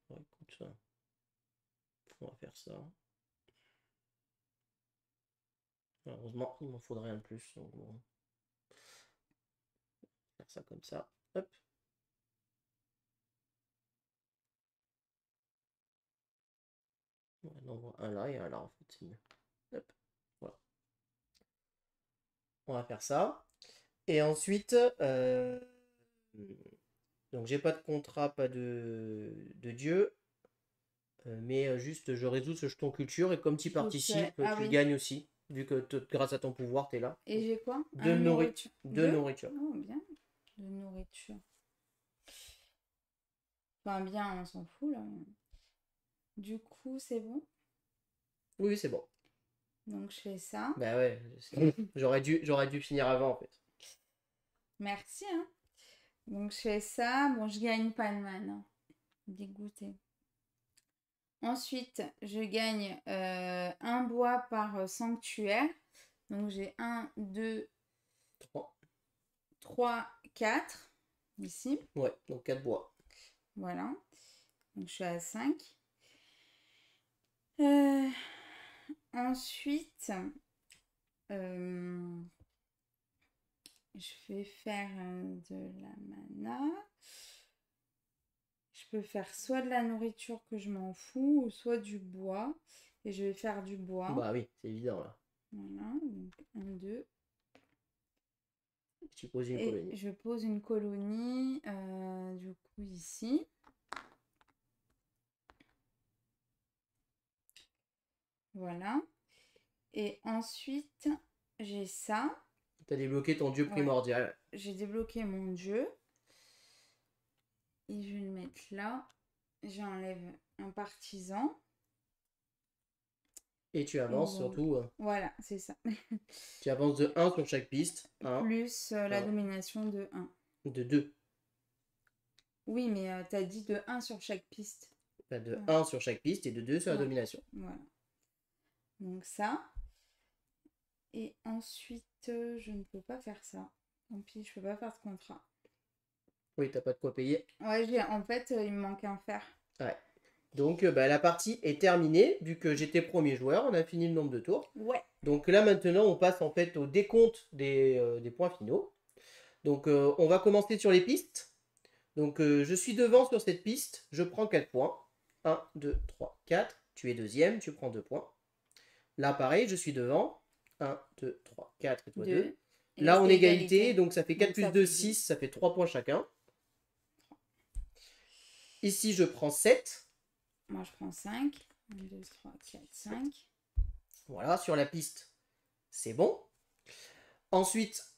Ouais, écoute, ça. On va faire ça. Heureusement, il m'en faudrait un de plus. Donc bon. Faire ça comme ça. Hop. On en envoie un là et un là en fait, c'est mieux. Hop. On va faire ça. Et ensuite, donc j'ai pas de contrat, pas de dieu. Mais juste, je résous ce jeton culture. Et comme tu participes, tu le gagnes aussi. Vu que grâce à ton pouvoir, tu es là. Et j'ai quoi? De nourriture. De nourriture. Oh, bien. De nourriture. Enfin, bien, on s'en fout, là. Du coup, c'est bon? Oui, c'est bon. Donc, je fais ça. Bah ouais, j'aurais dû finir avant, en fait. Merci, hein. Donc, je fais ça. Bon, je gagne pas de mana. Dégoûté. Ensuite, je gagne un bois par sanctuaire. Donc, j'ai 1, 2, 3, 4 ici. Ouais, donc 4 bois. Voilà. Donc, je suis à 5. Ensuite, je vais faire de la mana. Je peux faire soit de la nourriture que je m'en fous, ou soit du bois. Et je vais faire du bois. Bah oui, c'est évident là. Voilà, donc 1, 2. Tu poses une colonie. Je pose une colonie, du coup, ici. Voilà. Et ensuite, j'ai ça. Tu as débloqué ton dieu primordial. Ouais. J'ai débloqué mon dieu. Et je vais le mettre là. J'enlève un partisan. Et tu avances surtout. Voilà, c'est ça. Tu avances de 1 sur chaque piste. Plus la domination de 1. De 2. Oui, mais tu as dit de 1 sur chaque piste. Bah, de 1 sur chaque piste et de 2 sur la domination. Voilà. Donc ça. Et ensuite, je ne peux pas faire ça. Tant pis, je peux pas faire ce contrat. Oui, t'as pas de quoi payer. Ouais, en fait, il me manque un fer. Ouais. Donc, la partie est terminée. Vu que j'étais premier joueur, on a fini le nombre de tours. Ouais. Donc là, maintenant, on passe en fait au décompte des points finaux. Donc, on va commencer sur les pistes. Donc, je suis devant sur cette piste. Je prends 4 points. 1, 2, 3, 4. Tu es deuxième, tu prends 2 points. Là, pareil, je suis devant. 1, 2, 3, 4 et toi 2. Là, on est égalité, donc ça fait 4 plus 2, 6, ça fait 3 points chacun. Ici, je prends 7. Moi, je prends 5. 1, 2, 3, 4, 5. Voilà, sur la piste, c'est bon. Ensuite,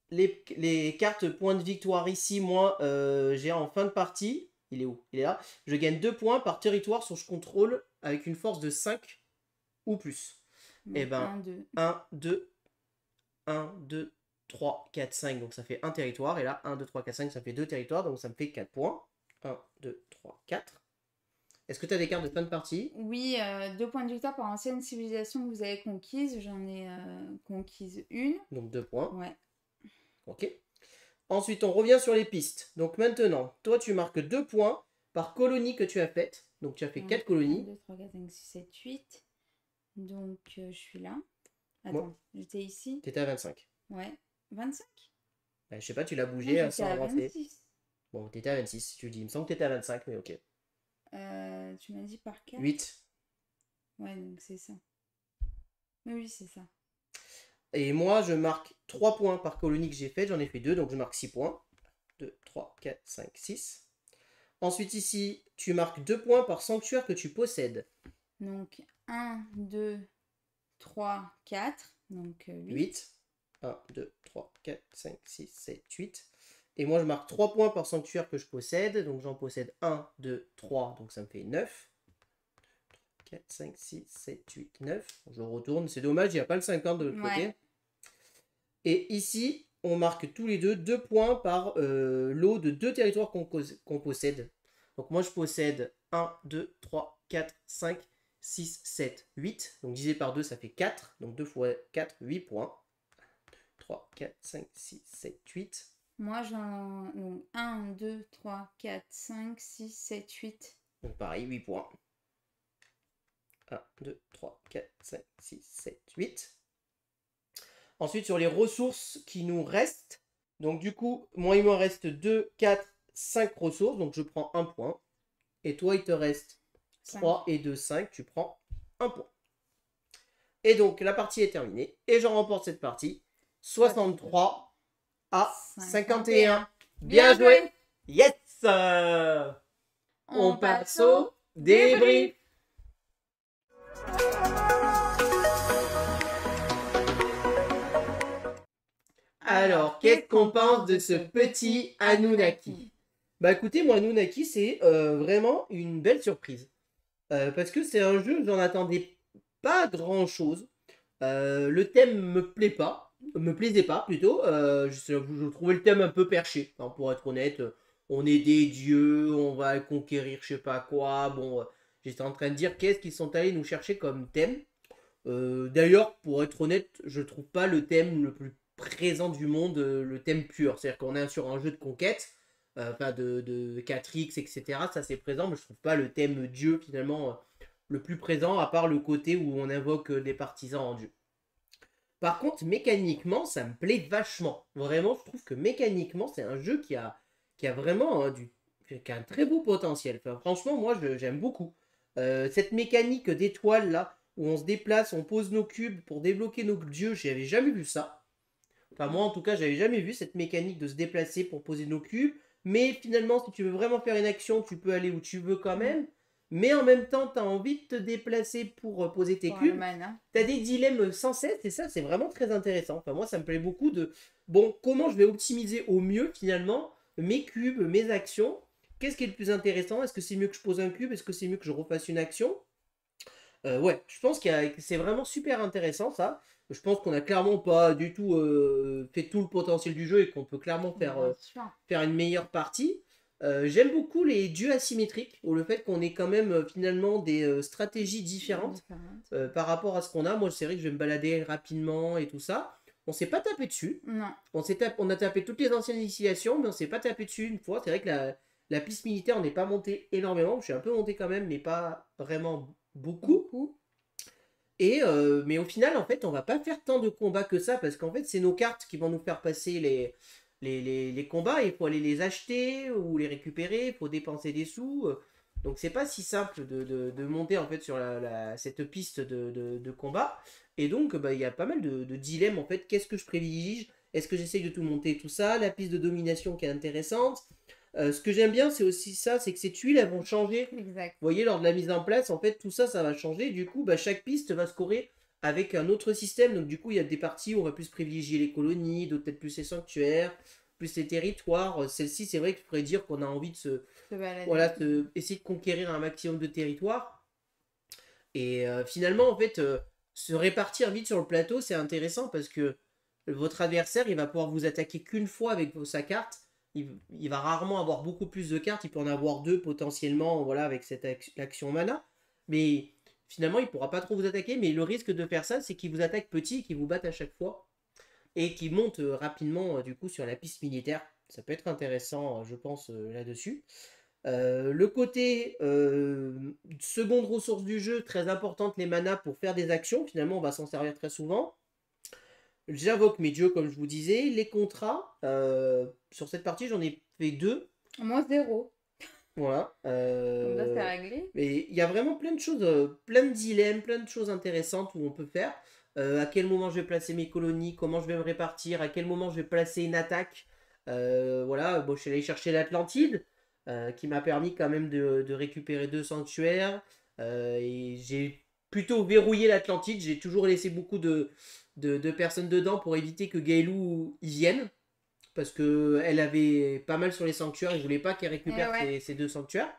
les cartes points de victoire ici, moi, j'ai en fin de partie. Il est où? Il est là. Je gagne 2 points par territoire sur je contrôle avec une force de 5 ou plus. Et ben, 1, 2, 1, 2, 3, 4, 5. Donc ça fait un territoire. Et là, 1, 2, 3, 4, 5, ça fait 2 territoires. Donc ça me fait 4 points. 1, 2, 3, 4. Est-ce que tu as des cartes de fin de partie? Oui, 2 points de victoire par ancienne civilisation que vous avez conquise. J'en ai conquise une. Donc 2 points. Ouais. Ok. Ensuite, on revient sur les pistes. Donc maintenant, toi, tu marques 2 points par colonie que tu as faite. Donc tu as fait 4 colonies. 1, 2, 3, 4, 5, 6, 7, 8. Donc je suis là. Attends, j'étais ici. T'étais à 25. Ouais. 25? Bah, je sais pas, tu l'as bougé sans avancer. 26. Bon, t'étais à 26, tu dis. Il me semble que t'étais à 25, mais ok. Tu m'as dit par 4? 8. Ouais, donc c'est ça. Oui, c'est ça. Et moi, je marque 3 points par colonie que j'ai fait. J'en ai fait 2, donc je marque 6 points. 2, 3, 4, 5, 6. Ensuite, ici, tu marques 2 points par sanctuaire que tu possèdes. Donc 1, 2, 3, 4. Donc 8. 1, 2, 3, 4, 5, 6, 7, 8. Et moi, je marque 3 points par sanctuaire que je possède. Donc, j'en possède 1, 2, 3. Donc, ça me fait 9. 4, 5, 6, 7, 8, 9. Je retourne. C'est dommage, il n'y a pas le 50 de l'autre côté. Et ici, on marque tous les deux 2 points par lot de 2 territoires qu'on possède. Donc, moi, je possède 1, 2, 3, 4, 5, 6, 7, 8. Donc, divisé par 2, ça fait 4. Donc, 2 fois 4, 8 points. 3, 4, 5, 6, 7, 8. Moi, j'en... Donc, 1, 2, 3, 4, 5, 6, 7, 8. Donc, pareil, 8 points. 1, 2, 3, 4, 5, 6, 7, 8. Ensuite, sur les ressources qui nous restent. Donc, du coup, moi, il me reste 2, 4, 5 ressources. Donc, je prends 1 point. Et toi, il te reste 3 et 2, 5. Tu prends 1 point. Et donc, la partie est terminée. Et j'en remporte cette partie. 63 à 51. Bien joué. Yes. On passe au débrief. Alors, qu'est-ce qu'on pense de ce petit Anunnaki? Bah écoutez, moi Anunnaki, c'est vraiment une belle surprise. Parce que c'est un jeu, j'en attendais pas grand-chose. Le thème me plaisait pas plutôt. Je trouvais le thème un peu perché, hein, pour être honnête. On est des dieux, on va conquérir je sais pas quoi. Bon, j'étais en train de dire qu'est-ce qu'ils sont allés nous chercher comme thème. D'ailleurs, pour être honnête, je trouve pas le thème le plus présent du monde, le thème pur. C'est-à-dire qu'on est sur un jeu de conquête, enfin de 4X, etc. Ça c'est présent, mais je trouve pas le thème Dieu finalement le plus présent, à part le côté où on invoque des partisans en Dieu. Par contre, mécaniquement, ça me plaît vachement. Vraiment, je trouve que mécaniquement, c'est un jeu qui a vraiment qui a un très beau potentiel. Enfin, franchement, moi, j'aime beaucoup. Cette mécanique d'étoiles là, où on se déplace, on pose nos cubes pour débloquer nos dieux, j'avais jamais vu ça. Enfin, moi, en tout cas, j'avais jamais vu cette mécanique de se déplacer pour poser nos cubes. Mais finalement, si tu veux vraiment faire une action, tu peux aller où tu veux quand même. Mais en même temps, tu as envie de te déplacer pour poser tes cubes. Tu as des dilemmes sans cesse et ça, c'est vraiment très intéressant. Enfin, moi, ça me plaît beaucoup de... Bon, comment je vais optimiser au mieux, finalement, mes cubes, mes actions? Qu'est-ce qui est le plus intéressant? Est-ce que c'est mieux que je pose un cube? Est-ce que c'est mieux que je refasse une action? Ouais, je pense que c'est vraiment super intéressant, ça. Je pense qu'on a clairement pas du tout fait tout le potentiel du jeu et qu'on peut clairement faire une meilleure partie. J'aime beaucoup les dieux asymétriques, ou le fait qu'on ait quand même finalement des stratégies différentes par rapport à ce qu'on a. Moi, c'est vrai que je vais me balader rapidement et tout ça. On s'est pas tapé dessus. Non. On a tapé toutes les anciennes initiations, mais on s'est pas tapé dessus une fois. C'est vrai que la piste militaire, on n'est pas monté énormément. Je suis un peu monté quand même, mais pas vraiment beaucoup. Et mais au final, en fait, on va pas faire tant de combats que ça, parce qu'en fait, c'est nos cartes qui vont nous faire passer les combats. Il faut aller les acheter ou les récupérer, il faut dépenser des sous. Donc c'est pas si simple de monter en fait sur cette piste de combat. Et donc bah, il y a pas mal de dilemmes en fait. Qu'est-ce que je privilégie? Est-ce que j'essaye de tout monter, tout ça? La piste de domination qui est intéressante. Ce que j'aime bien, c'est aussi ça, c'est que ces tuiles, elles vont changer. Exact. Vous voyez, lors de la mise en place, en fait, tout ça, ça va changer. Du coup, bah, chaque piste va scorer avec un autre système. Donc, du coup, il y a des parties où on va plus privilégier les colonies, d'autres peut-être plus les sanctuaires, plus les territoires. Celle-ci, c'est vrai que je pourrais dire qu'on a envie de essayer de conquérir un maximum de territoires. Et finalement, en fait, se répartir vite sur le plateau, c'est intéressant parce que votre adversaire, il va pouvoir vous attaquer qu'une fois avec sa carte. Il va rarement avoir beaucoup plus de cartes, il peut en avoir deux potentiellement, voilà, avec cette action mana. Mais finalement, il ne pourra pas trop vous attaquer. Mais le risque de faire ça, c'est qu'il vous attaque petit, qu'il vous batte à chaque fois. Et qu'il monte rapidement, du coup, sur la piste militaire. Ça peut être intéressant, je pense, là-dessus. Le côté seconde ressource du jeu, très importante, les manas pour faire des actions. Finalement, on va s'en servir très souvent. J'invoque mes dieux, comme je vous disais. Les contrats, sur cette partie, j'en ai fait 2. Moi, 0. Voilà. Donc là, c'est réglé. Mais il y a vraiment plein de choses, plein de dilemmes, plein de choses intéressantes où on peut faire. À quel moment je vais placer mes colonies, comment je vais me répartir, à quel moment je vais placer une attaque. Voilà, bon, je suis allé chercher l'Atlantide, qui m'a permis quand même de récupérer 2 sanctuaires. Et j'ai plutôt verrouillé l'Atlantide, j'ai toujours laissé beaucoup de personnes dedans pour éviter que Gaelou y vienne. Parce qu'elle avait pas mal sur les sanctuaires et je voulais pas qu'elle récupère ces 2 sanctuaires.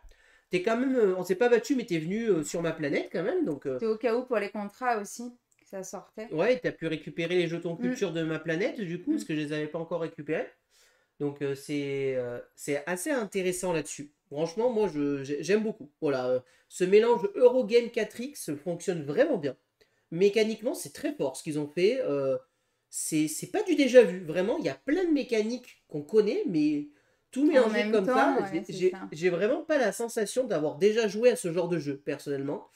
T'es quand même, on s'est pas battu, mais t'es venu sur ma planète quand même. Donc, c'est au cas où pour les contrats aussi, que ça sortait. Ouais, t'as pu récupérer les jetons culture de ma planète du coup, parce que je les avais pas encore récupérés. Donc c'est assez intéressant là-dessus. Franchement, moi j'aime beaucoup. Voilà, ce mélange Eurogame 4X fonctionne vraiment bien. Mécaniquement, c'est très fort ce qu'ils ont fait. C'est pas du déjà vu. Vraiment, il y a plein de mécaniques qu'on connaît, mais tout mélangé comme ça, j'ai vraiment pas la sensation d'avoir déjà joué à ce genre de jeu, personnellement.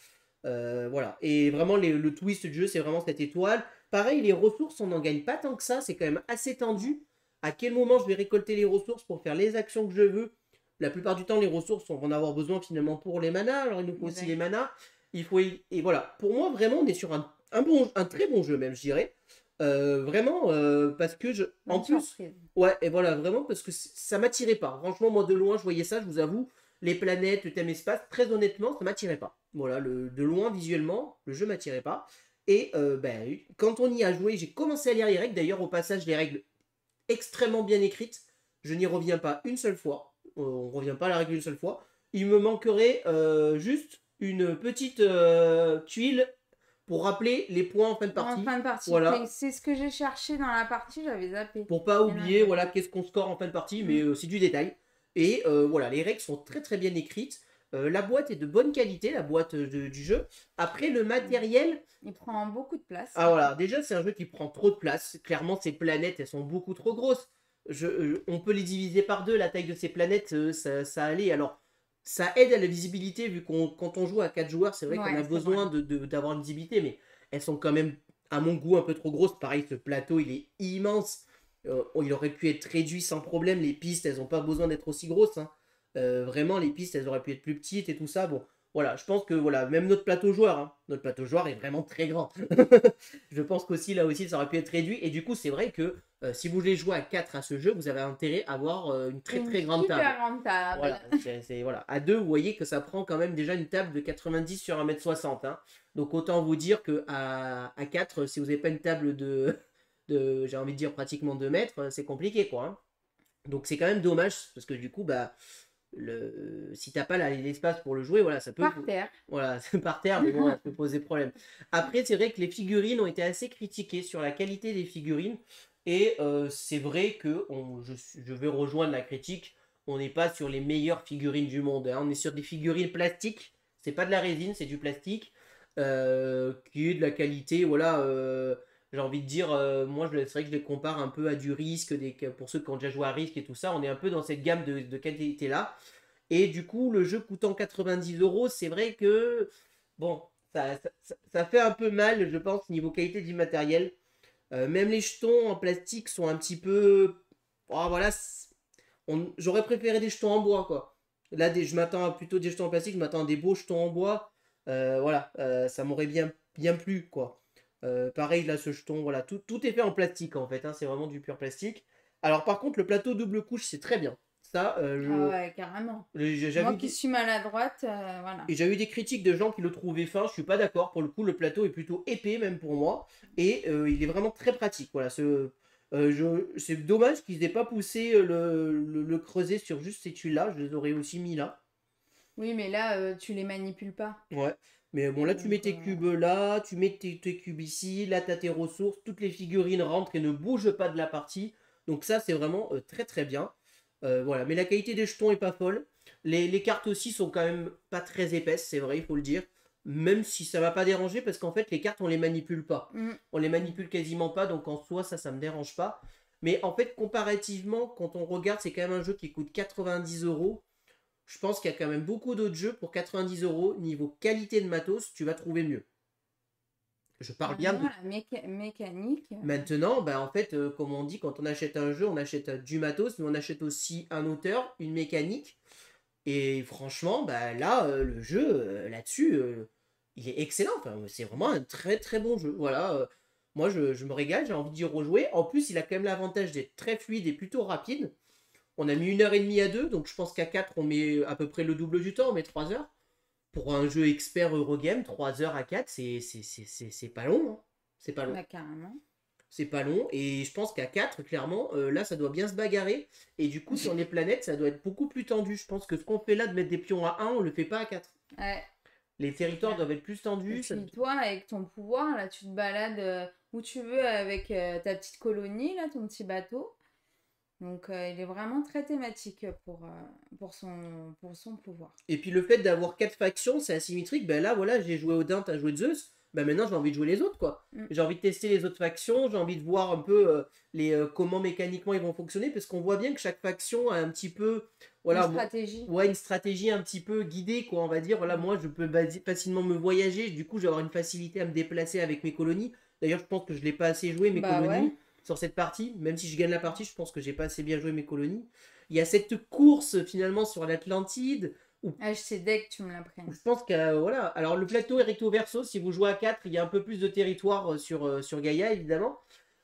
Voilà. Et vraiment, le twist du jeu, c'est vraiment cette étoile. Pareil, les ressources, on n'en gagne pas tant que ça. C'est quand même assez tendu. À quel moment je vais récolter les ressources pour faire les actions que je veux? La plupart du temps, les ressources, on va en avoir besoin finalement pour les manas. Alors, il nous faut aussi les manas. Et voilà. Pour moi, vraiment, on est sur un très bon jeu, même, je dirais. Vraiment, parce que en Bonne plus, surprise. ouais, et voilà, vraiment, parce que ça m'attirait pas. Franchement, moi, de loin, je voyais ça, je vous avoue, les planètes, le thème espace, très honnêtement, ça m'attirait pas. Voilà, de loin, visuellement, le jeu m'attirait pas. Et ben, quand on y a joué, j'ai commencé à lire les règles. D'ailleurs, au passage, les règles extrêmement bien écrites. Je n'y reviens pas une seule fois. On revient pas à la règle une seule fois. Il me manquerait juste une petite tuile pour rappeler les points en fin de En partie. fin de partie. Voilà. C'est ce que j'ai cherché dans la partie, j'avais zappé. Pour pas Mais non, oublier, voilà, qu'est-ce qu'on score en fin de partie, mais Mm. c'est du détail. Et voilà, les règles sont très très bien écrites. La boîte est de bonne qualité, la boîte du jeu. Après, le matériel, Il prend beaucoup de place. ah voilà, déjà c'est un jeu qui prend trop de place. Clairement, ces planètes, elles sont beaucoup trop grosses. On peut les diviser par deux, la taille de ces planètes, ça allait. Alors, ça aide à la visibilité, vu qu'on quand on joue à 4 joueurs, c'est vrai qu'on Ouais, a c'est besoin vrai. d'avoir une visibilité, mais elles sont quand même, à mon goût, un peu trop grosses. Pareil, ce plateau, il est immense. Il aurait pu être réduit sans problème. Les pistes, elles n'ont pas besoin d'être aussi grosses, hein. Vraiment, les pistes, elles auraient pu être plus petites et tout ça. Bon, voilà, je pense que voilà, même notre plateau joueur, hein, notre plateau joueur est vraiment très grand. Je pense qu'aussi là aussi ça aurait pu être réduit. Et du coup, c'est vrai que si vous voulez jouer à 4 à ce jeu, vous avez intérêt à avoir une très Une très grande table. super grande table. Voilà, voilà. À 2, vous voyez que ça prend quand même déjà une table de 90 sur 1,60 m, hein. Donc autant vous dire que à 4, si vous n'avez pas une table de j'ai envie de dire pratiquement 2 mètres, c'est compliqué quoi, hein. Donc c'est quand même dommage parce que du coup, bah, si t'as pas l'espace pour le jouer, voilà, ça peut. Par terre. Voilà, c'est par terre, mais bon, ça peut poser problème. Après, c'est vrai que les figurines ont été assez critiquées sur la qualité des figurines. Et c'est vrai que je vais rejoindre la critique. On n'est pas sur les meilleures figurines du monde, hein. On est sur des figurines plastiques. C'est pas de la résine, c'est du plastique. Qui est de la qualité, voilà. J'ai envie de dire, moi, c'est vrai que je les compare un peu à du Risque, pour ceux qui ont déjà joué à Risque et tout ça. On est un peu dans cette gamme de qualité-là. Et du coup, le jeu coûtant 90 €, c'est vrai que, bon, ça fait un peu mal, je pense, niveau qualité du matériel. Même les jetons en plastique sont un petit peu. Oh, voilà, j'aurais préféré des jetons en bois, quoi. Là, je m'attends à plutôt des jetons en plastique, je m'attends à des beaux jetons en bois. Voilà, ça m'aurait bien plu, quoi. Pareil, là, ce jeton, voilà, tout est fait en plastique, en fait, hein, c'est vraiment du pur plastique. Alors, par contre, le plateau double couche, c'est très bien. Ça, Ah ouais, carrément. Moi qui suis maladroite, voilà. et j'ai eu des critiques de gens qui le trouvaient fin, je suis pas d'accord. Pour le coup, le plateau est plutôt épais, même pour moi. Et il est vraiment très pratique. Voilà, c'est dommage qu'ils aient pas poussé le creuset sur juste ces tuiles-là. Je les aurais aussi mis là. Oui, mais là, tu les manipules pas. Ouais. Mais bon, là, tu mets Donc, tes cubes là, tu mets tes cubes ici, là, tu as tes ressources, toutes les figurines rentrent et ne bougent pas de la partie. Donc ça, c'est vraiment très très bien. Voilà, mais la qualité des jetons est pas folle. Les cartes aussi sont quand même pas très épaisses, c'est vrai, il faut le dire. Même si ça m'a pas dérangé, parce qu'en fait, les cartes, on les manipule pas. On les manipule quasiment pas, donc en soi, ça me dérange pas. Mais en fait, comparativement, quand on regarde, c'est quand même un jeu qui coûte 90 €. Je pense qu'il y a quand même beaucoup d'autres jeux pour 90 €. Niveau qualité de matos, tu vas trouver mieux. Je parle bien de. La mécanique. Maintenant, bah, en fait, comme on dit, quand on achète un jeu, on achète du matos, mais on achète aussi un auteur, une mécanique. Et franchement, bah, là, le jeu, là-dessus, il est excellent. Enfin, c'est vraiment un très très bon jeu. Voilà, moi, je me régale, j'ai envie d'y rejouer. En plus, il a quand même l'avantage d'être très fluide et plutôt rapide. On a mis 1h30 à 2, donc je pense qu'à 4, on met à peu près le double du temps, on met 3 heures. Pour un jeu expert Eurogame, 3 heures à 4, c'est pas long, hein. C'est pas long. Bah, carrément. C'est pas long. Et je pense qu'à 4, clairement, là, ça doit bien se bagarrer. Et du coup, sur les planètes, ça doit être beaucoup plus tendu. Je pense que ce qu'on fait là de mettre des pions à 1, on le fait pas à 4. Ouais. Les territoires doivent être plus tendus. Et puis toi, avec ton pouvoir, là, tu te balades où tu veux avec ta petite colonie, là, ton petit bateau. Donc, il est vraiment très thématique pour son pouvoir. Et puis le fait d'avoir 4 factions, c'est asymétrique. Ben là, voilà, j'ai joué Odin, t'as joué Zeus. Ben maintenant, j'ai envie de jouer les autres, quoi. J'ai envie de tester les autres factions, j'ai envie de voir un peu comment mécaniquement ils vont fonctionner, parce qu'on voit bien que chaque faction a un petit peu, voilà, une stratégie. Ouais, une stratégie un petit peu guidée, quoi, on va dire. Voilà, moi, je peux facilement me voyager, du coup, j'ai avoir une facilité à me déplacer avec mes colonies. D'ailleurs, je pense que je l'ai pas assez joué, mes colonies, Ouais. sur cette partie. Même si je gagne la partie, je pense que j'ai pas assez bien joué mes colonies. Il y a cette course, finalement, sur l'Atlantide. Je sais dès que tu me l'apprends. Je pense que voilà. Alors le plateau est recto verso. Si vous jouez à 4, il y a un peu plus de territoire sur Gaïa, évidemment.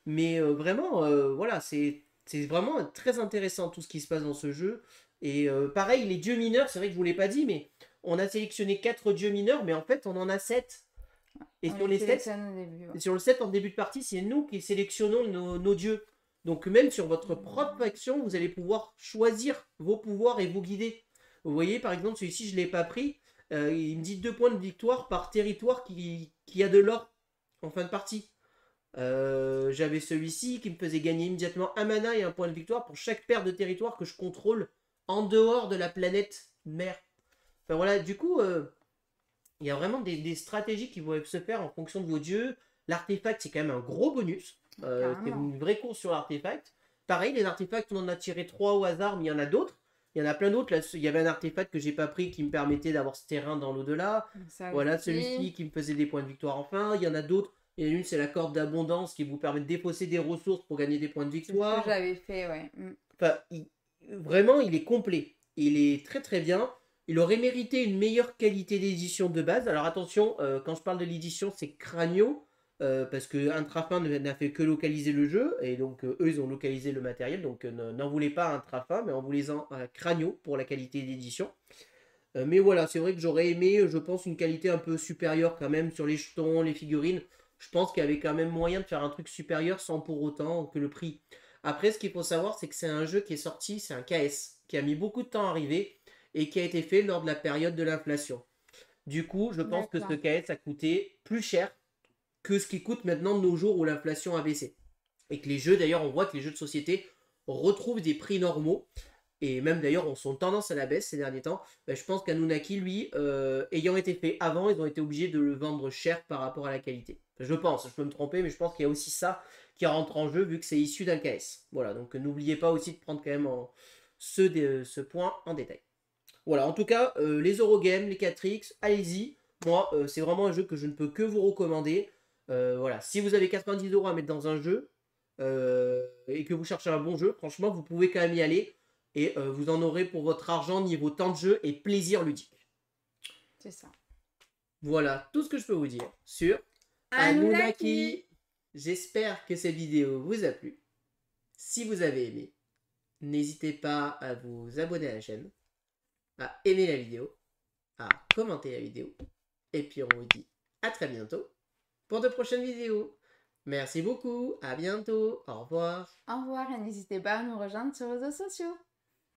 Mais vraiment, voilà, c'est vraiment très intéressant tout ce qui se passe dans ce jeu. Et pareil, les dieux mineurs, c'est vrai que je vous l'ai pas dit, mais on a sélectionné 4 dieux mineurs, mais en fait, on en a 7. Et On sur les les 7, sélectionne au début. Ouais. sur le 7 en début de partie, c'est nous qui sélectionnons nos dieux. Donc même sur votre propre action, vous allez pouvoir choisir vos pouvoirs et vous guider. Vous voyez, par exemple, celui-ci, je ne l'ai pas pris. Il me dit 2 points de victoire par territoire qui a de l'or en fin de partie. J'avais celui-ci qui me faisait gagner immédiatement un mana et un point de victoire pour chaque paire de territoire que je contrôle en dehors de la planète mère. Enfin voilà, du coup, il y a vraiment des stratégies qui vont se faire en fonction de vos dieux. L'artefact, c'est quand même un gros bonus. C'est Carrément. une vraie course sur l'artefact. Pareil, les artefacts, on en a tiré 3 au hasard, mais il y en a d'autres. Il y en a plein d'autres. Là, il y avait un artefact que j'ai pas pris qui me permettait d'avoir ce terrain dans l'au-delà. Ça Voilà, aussi. celui-ci qui me faisait des points de victoire enfin. Il y en a d'autres. Il y en a une, c'est la corde d'abondance qui vous permet de défausser des ressources pour gagner des points de C'est ce que victoire. j'avais fait, ouais. Enfin, vraiment, il est complet. Il est très très bien. Il aurait mérité une meilleure qualité d'édition de base. Alors attention, quand je parle de l'édition, c'est Cranio, parce que Intrafin n'a fait que localiser le jeu, et donc eux, ils ont localisé le matériel, donc n'en voulez pas Intrafin, mais en voulez-en Cranio pour la qualité d'édition. Mais voilà, c'est vrai que j'aurais aimé, je pense, une qualité un peu supérieure quand même sur les jetons, les figurines. Je pense qu'il y avait quand même moyen de faire un truc supérieur sans pour autant que le prix. Après, ce qu'il faut savoir, c'est que c'est un jeu qui est sorti, c'est un KS, qui a mis beaucoup de temps à arriver et qui a été fait lors de la période de l'inflation. Du coup, je pense que ce D'accord. KS a coûté plus cher que ce qui coûte maintenant de nos jours où l'inflation a baissé. Et que les jeux, d'ailleurs, on voit que les jeux de société retrouvent des prix normaux et même d'ailleurs on sont tendance à la baisse ces derniers temps. Je pense qu'Anunnaki, lui, ayant été fait avant, ils ont été obligés de le vendre cher par rapport à la qualité. Je pense, je peux me tromper, mais je pense qu'il y a aussi ça qui rentre en jeu vu que c'est issu d'un KS. Voilà, donc n'oubliez pas aussi de prendre quand même ce point en détail. Voilà, en tout cas, les Eurogames, les 4X, allez-y. Moi, c'est vraiment un jeu que je ne peux que vous recommander. Voilà, si vous avez 90 € à mettre dans un jeu et que vous cherchez un bon jeu, franchement, vous pouvez quand même y aller et vous en aurez pour votre argent niveau temps de jeu et plaisir ludique. C'est ça. Voilà tout ce que je peux vous dire sur Anunnaki. Anunnaki. J'espère que cette vidéo vous a plu. Si vous avez aimé, n'hésitez pas à vous abonner à la chaîne, à aimer la vidéo, à commenter la vidéo. Et puis on vous dit à très bientôt pour de prochaines vidéos. Merci beaucoup, à bientôt, au revoir. Au revoir et n'hésitez pas à nous rejoindre sur les réseaux sociaux.